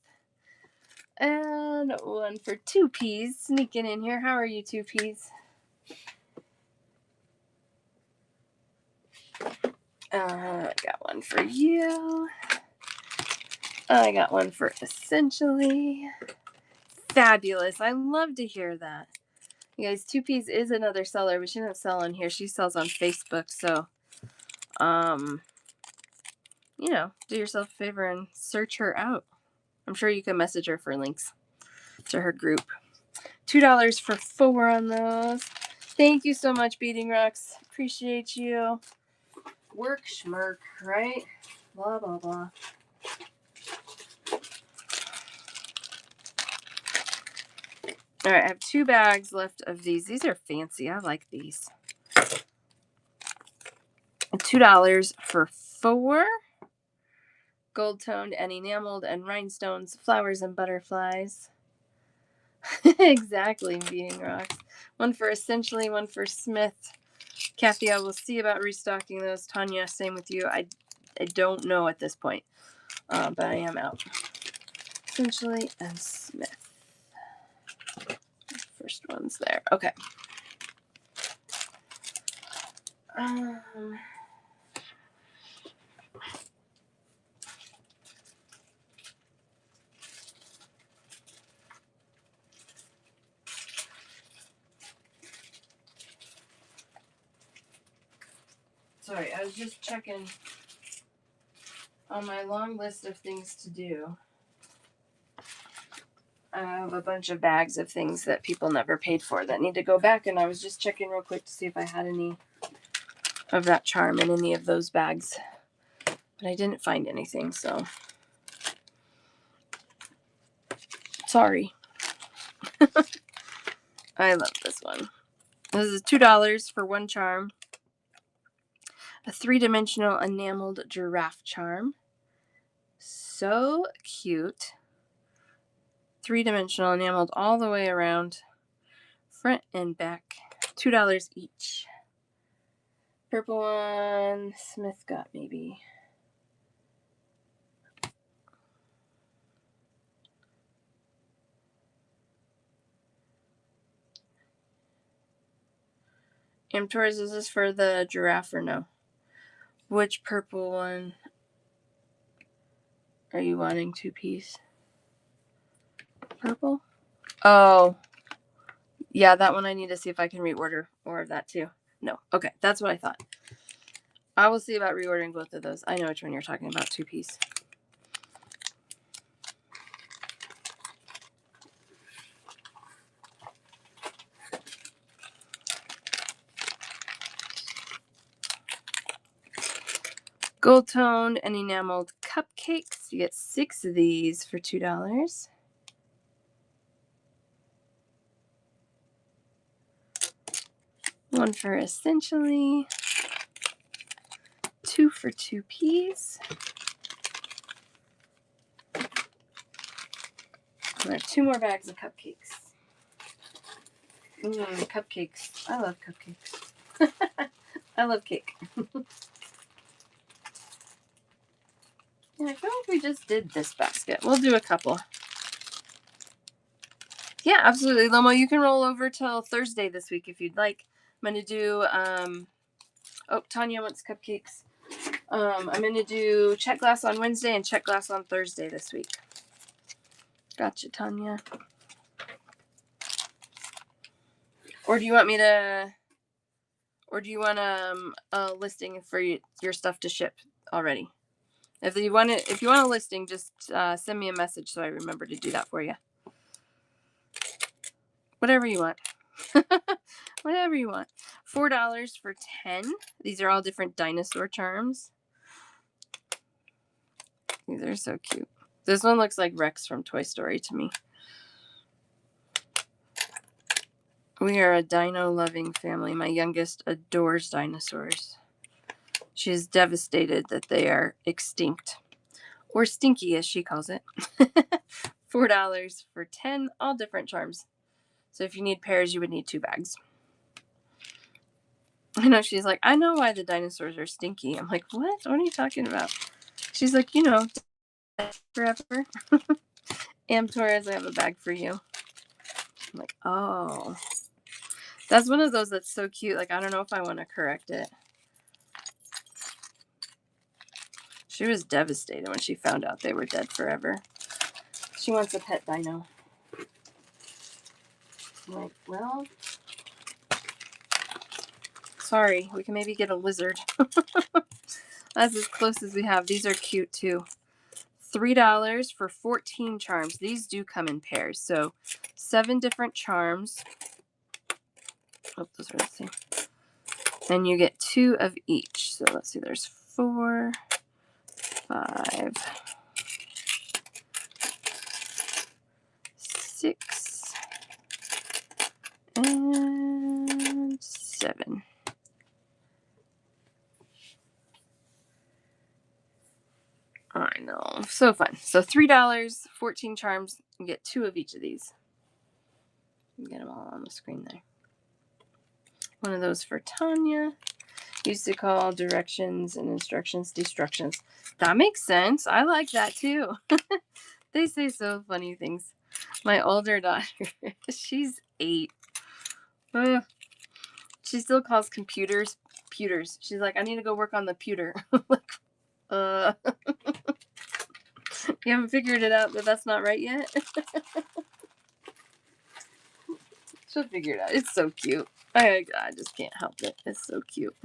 and one for 2Ps sneaking in here. How are you, 2Ps? I got one for you. I got one for Essentially. Fabulous. I love to hear that. You guys, 2Ps is another seller, but she doesn't sell on here. She sells on Facebook. So, do yourself a favor and search her out. I'm sure you can message her for links to her group. $2 for 4 on those. Thank you so much, Beading Rocks. Appreciate you. Work schmirk, right? Blah, blah, blah. All right, I have 2 bags left of these. These are fancy. I like these. $2 for 4. Gold toned and enameled and rhinestones, flowers and butterflies. Exactly, Beading Rocks. One for Essentially, one for Smith. Kathy, I will see about restocking those. Tanya, same with you. I don't know at this point, but I am out. Essentially and Smith. First one's there. Okay. Sorry, I was just checking on my long list of things to do. I have a bunch of bags of things that people never paid for that need to go back, and I was just checking real quick to see if I had any of that charm in any of those bags. But I didn't find anything, so sorry. I love this one. This is $2 for 1 charm. A 3-dimensional enameled giraffe charm. So cute. 3-dimensional enameled all the way around, front and back. $2 each. Purple one, Smith got maybe. Am Torres, is this for the giraffe or no? Which purple one are you wanting? 2-piece? Purple? Oh. Yeah, that one I need to see if I can reorder more of that too. No. Okay, that's what I thought. I will see about reordering both of those. I know which one you're talking about, 2-piece. Gold toned and enameled cupcakes. You get 6 of these for $2. One for Essentially. 2 for 2-piece. There are 2 more bags of cupcakes. Cupcakes. I love cupcakes. I love cake. Yeah, I feel like we just did this basket. We'll do a couple. Yeah, absolutely. Lomo, you can roll over till Thursday this week if you'd like. I'm going to do, oh, Tanya wants cupcakes. I'm going to do check glass on Wednesday and check glass on Thursday this week. Gotcha, Tanya. Or do you want me to, or do you want a listing for your stuff to ship already? If you want a listing, just send me a message so I remember to do that for you. Whatever you want. Whatever you want. $4 for 10. These are all different dinosaur charms. These are so cute. This one looks like Rex from Toy Story to me. We are a dino-loving family. My youngest adores dinosaurs. She is devastated that they are extinct. Or stinky, as she calls it. $4 for 10. All different charms. So if you need pairs, you would need 2 bags. I know, she's like, I know why the dinosaurs are stinky. I'm like, what? What are you talking about? She's like, you know, forever. Am Torres, I have a bag for you. I'm like, oh. That's one of those that's so cute. Like, I don't know if I want to correct it. She was devastated when she found out they were dead forever. She wants a pet dino. I'm like, well, sorry. We can maybe get a lizard. That's as close as we have. These are cute, too. $3 for 14 charms. These do come in pairs. So 7 different charms. Oh, those are the same. And you get 2 of each. So let's see, there's 4, 5, 6, and 7. I know. So fun. So $3, 14 charms. You get 2 of each of these. You get them all on the screen there. One of those for Tanya. Used to call directions and instructions destructions. That makes sense. I like that too. They say so funny things. My older daughter, she's 8. She still calls computers pewters. She's like, I need to go work on the pewter. You haven't figured it out that that's not right yet? She'll figure it out. It's so cute. I just can't help it. It's so cute.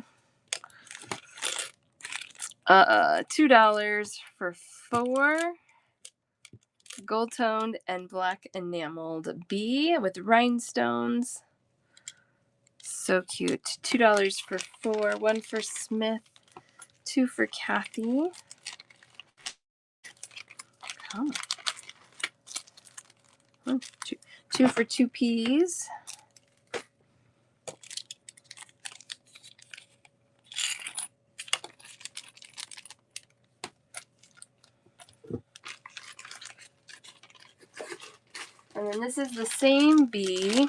$2 for 4 gold toned and black enameled bee with rhinestones. So cute. $2 for 4. 1 for Smith. 2 for Kathy. Come on. 2 for 2 peas. And then this is the same bee,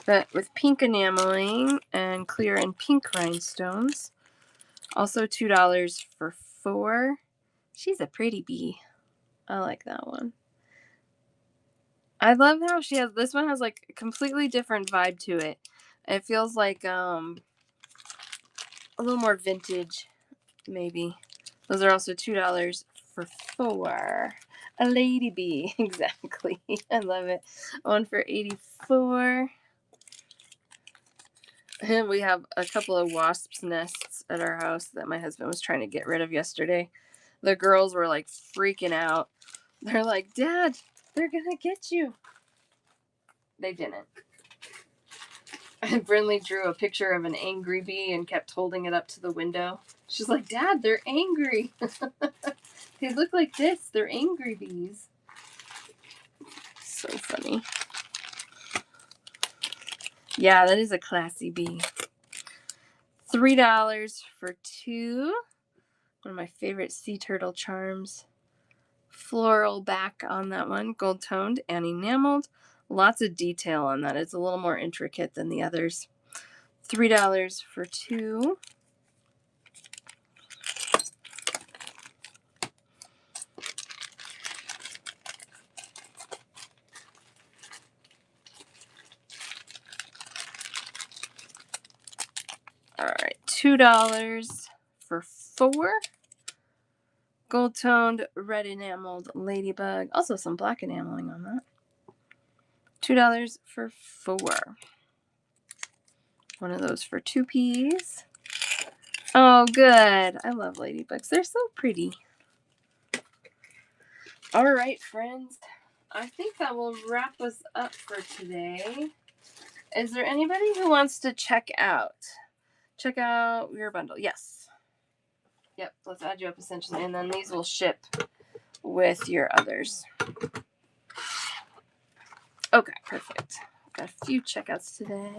but with pink enameling and clear and pink rhinestones. Also $2 for 4. She's a pretty bee. I like that one. I love how this one has like a completely different vibe to it. It feels like a little more vintage, maybe. Those are also $2 for 4. A lady bee, exactly. I love it. One for 84. And we have a couple of wasps' nests at our house that my husband was trying to get rid of yesterday. The girls were like freaking out. They're like, Dad, they're gonna get you. They didn't. And Brinley drew a picture of an angry bee and kept holding it up to the window. She's like, Dad, they're angry. They look like this. They're angry bees. So funny. Yeah, that is a classy bee. $3 for 2. One of my favorite sea turtle charms. Floral back on that one. Gold toned and enameled. Lots of detail on that. It's a little more intricate than the others. $3 for 2. All right, $2 for 4. Gold toned, red enameled ladybug. Also some black enameling on that. $2 for 4. One of those for 2 Ps. Oh, good. I love ladybugs. They're so pretty. All right, friends. I think that will wrap us up for today. Is there anybody who wants to check out your bundle? Yes. Yep, let's add you up essentially, and then these will ship with your others. Okay, perfect. Got a few checkouts today.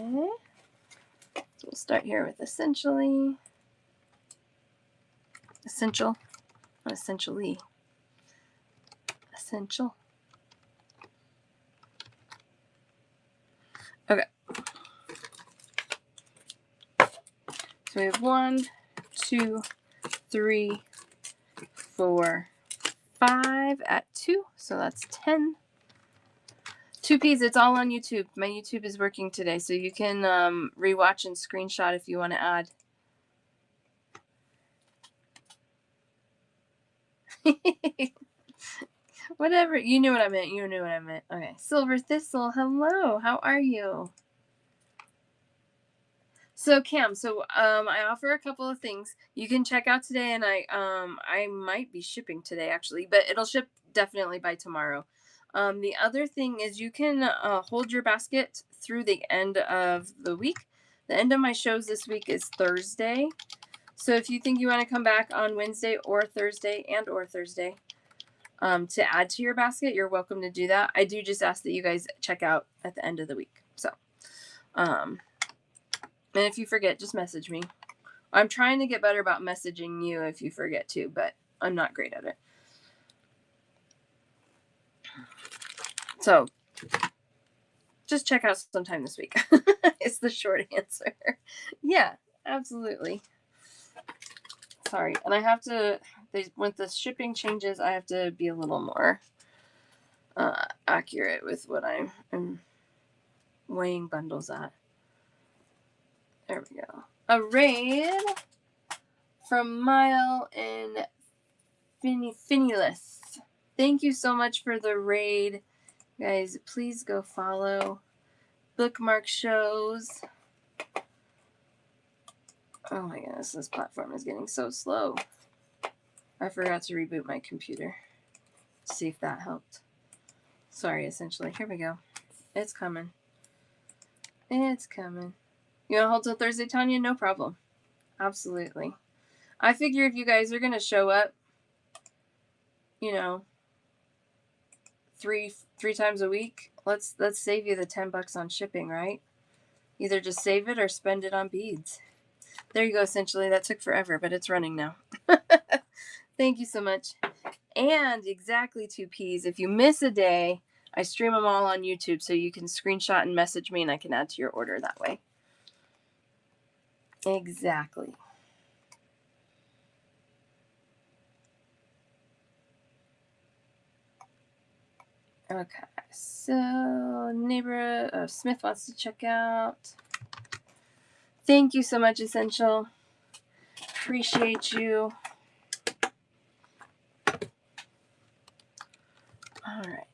So we'll start here with essential, not essentially. Essential. Okay. So we have 1, 2, 3, 4, 5 at 2. So that's 10. 2 Ps. It's all on YouTube. My YouTube is working today, so you can rewatch and screenshot if you want to add. Whatever. You knew what I meant. You knew what I meant. Okay. Silver Thistle. Hello. How are you? So Cam, I offer a couple of things. You can check out today, and I might be shipping today actually, but it'll ship definitely by tomorrow. The other thing is you can hold your basket through the end of the week. The end of my shows this week is Thursday. So if you think you want to come back on Wednesday or Thursday to add to your basket, you're welcome to do that. I do just ask that you guys check out at the end of the week. So, and if you forget, just message me. I'm trying to get better about messaging you if you forget to, but I'm not great at it. So just check out sometime this week. It's the short answer. Yeah, absolutely. Sorry. And I have to, with the shipping changes, I have to be a little more accurate with what I'm weighing bundles at. There we go. A raid from Mile and Finulus. Thank you so much for the raid. Guys, please go follow. Bookmark shows. Oh my goodness, this platform is getting so slow. I forgot to reboot my computer. See if that helped. Sorry, essentially. Here we go. It's coming. It's coming. You want to hold till Thursday, Tanya? No problem. Absolutely. I figure if you guys are going to show up, you know, three times a week, let's save you the $10 on shipping, right? Either just save it or spend it on beads. There you go, essentially. That took forever, but it's running now. Thank you so much. And exactly 2 Ps. If you miss a day, I stream them all on YouTube, so you can screenshot and message me, and I can add to your order that way. Exactly. Okay, so neighbor Smith wants to check out. Thank you so much, Essential. appreciate you. All right.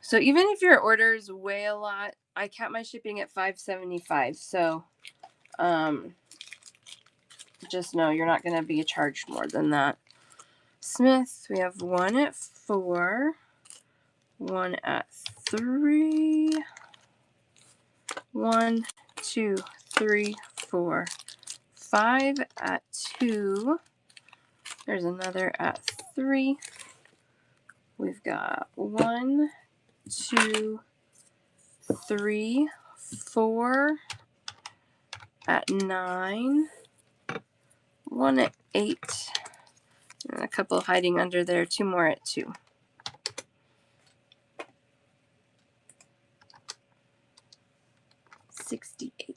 So even if your orders weigh a lot, I kept my shipping at $5.75. So just know you're not going to be charged more than that. Smith, we have one at 4, one at 3, 1, 2, 3, 4, 5 at 2. There's another at 3. We've got 1, 2, 3, 4 at 9, 1 at 8, and a couple hiding under there, 2 more at 2. $68.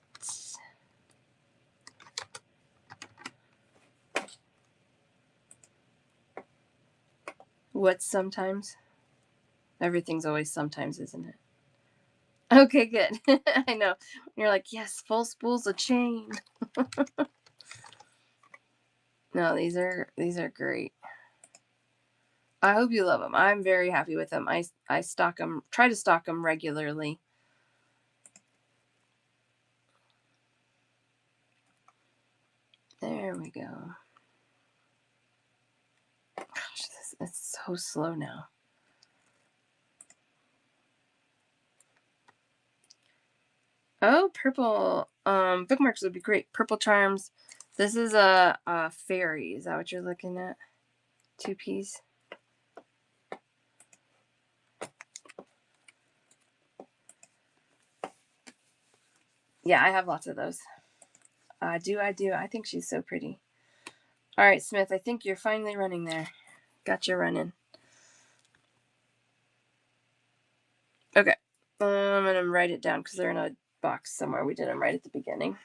What's sometimes? Everything's always sometimes, isn't it? Okay, good. I know. You're like, yes, full spool's a chain. No, these are great. I hope you love them. I'm very happy with them. I stock them, try to stock them regularly. There we go. Gosh, it's so slow now. Oh, purple bookmarks would be great. Purple charms. This is a fairy. Is that what you're looking at? 2-piece. Yeah, I have lots of those. I do. I think she's so pretty. All right, Smith, I think you're finally running there. Got you running. Okay. I'm going to write it down because they're in a box somewhere. We did them right at the beginning.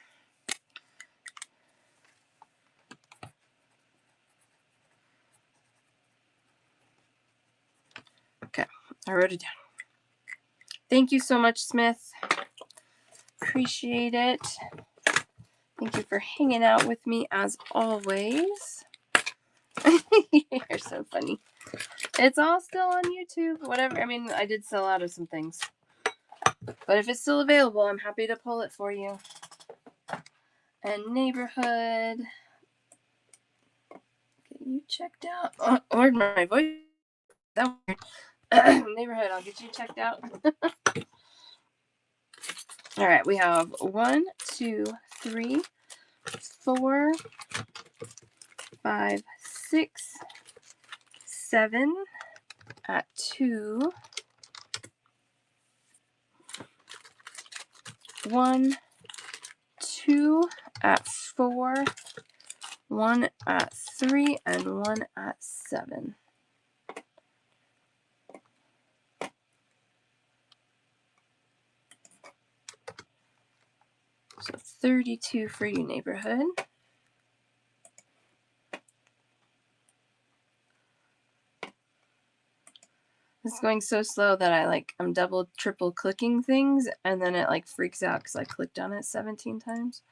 Okay. I wrote it down. Thank you so much, Smith. Appreciate it. Thank you for hanging out with me as always. You're so funny. It's all still on YouTube. Whatever. I mean, I did sell out of some things. But if it's still available, I'm happy to pull it for you. And Neighborhood. Get you checked out. Oh, or my voice. That weird. Neighborhood, I'll get you checked out. All right, we have 1, 2, 3, 4, 5, 6, 7 at 2. 1, 2 at 4, 1 at 3, and 1 at 7. So 32 for you, Neighborhood. It's going so slow that I'm double, triple clicking things, and then it freaks out because I clicked on it 17 times.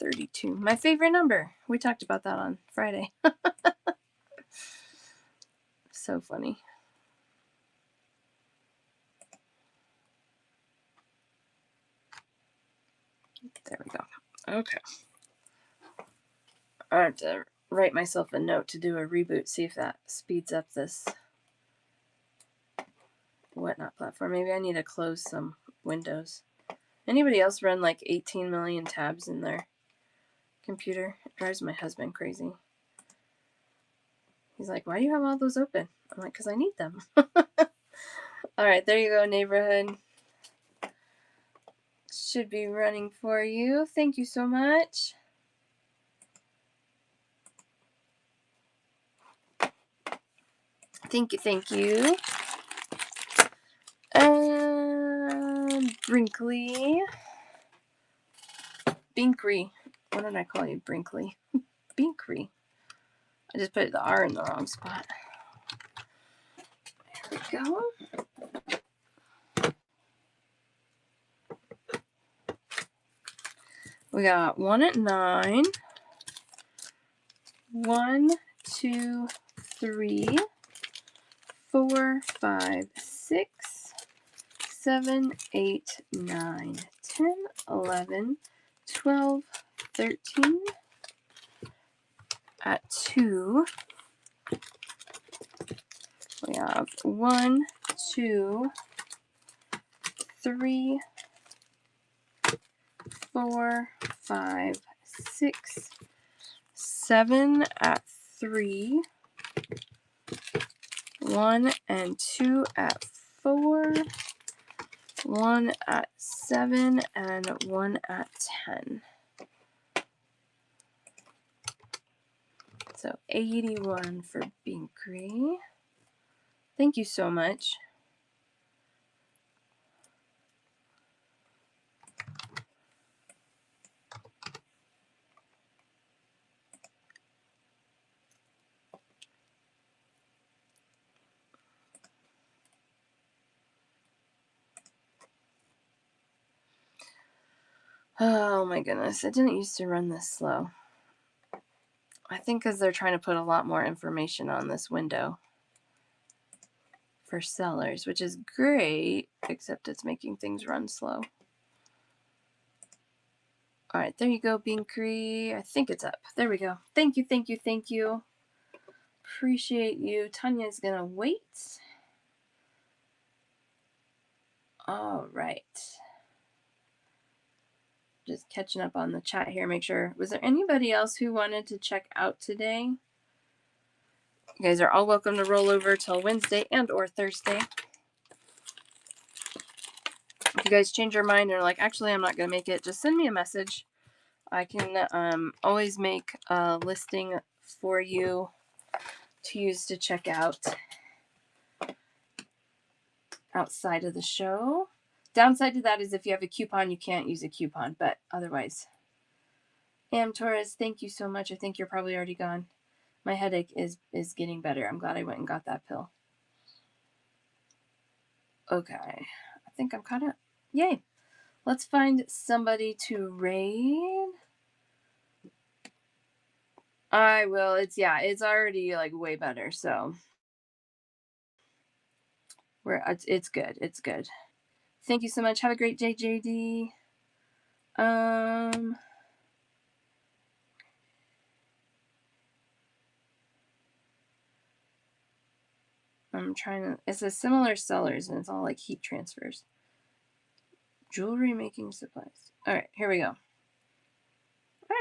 32. My favorite number. We talked about that on Friday. So funny. There we go. Okay. I have to write myself a note to do a reboot, see if that speeds up this Whatnot platform. Maybe I need to close some windows. Anybody else run 18 million tabs in their computer? It drives my husband crazy. He's like, why do you have all those open? I'm like, because I need them. All right, there you go, Neighborhood. Should be running for you. Thank you so much. Thank you. Brinkley. Binkry. What did I call you, Brinkley? Binkry. I just put the R in the wrong spot. There we go. We got 1 at 9. 1, 2, 3, 4, 5, 6, 7, 8, 9, 10, 11, 12, 13. At 2, we have 1, 2, 3, 4, 5, 6, 7 at 3, 1 and 2 at 4, 1 at 7, and 1 at 10. So 81 for Binkrey. Thank you so much. Oh my goodness, it didn't used to run this slow. I think because they're trying to put a lot more information on this window for sellers, which is great, except it's making things run slow. All right, there you go, Binkrey. I think it's up. There we go. Thank you, thank you, thank you. Appreciate you. Tanya's gonna wait. All right. Just catching up on the chat here. Make sure. Was there anybody else who wanted to check out today? You guys are all welcome to roll over till Wednesday and or Thursday. If you guys change your mind and are like, actually, I'm not gonna make it, just send me a message. I can always make a listing for you to use to check out outside of the show. Downside to that is if you have a coupon, you can't use a coupon, but otherwise. Am Torres, thank you so much. I think you're probably already gone. My headache is getting better. I'm glad I went and got that pill. Okay. I think I'm caught up. Yay. Let's find somebody to raid. I will. It's already like way better, so it's good. It's good. Thank you so much. Have a great day, JD. I'm trying to. It's a similar sellers, and it's all like heat transfers. Jewelry making supplies. All right, here we go. All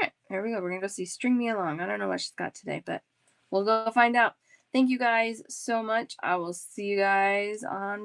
right, here we go. We're gonna go see String Me Along. I don't know what she's got today, but we'll go find out. Thank you guys so much. I will see you guys on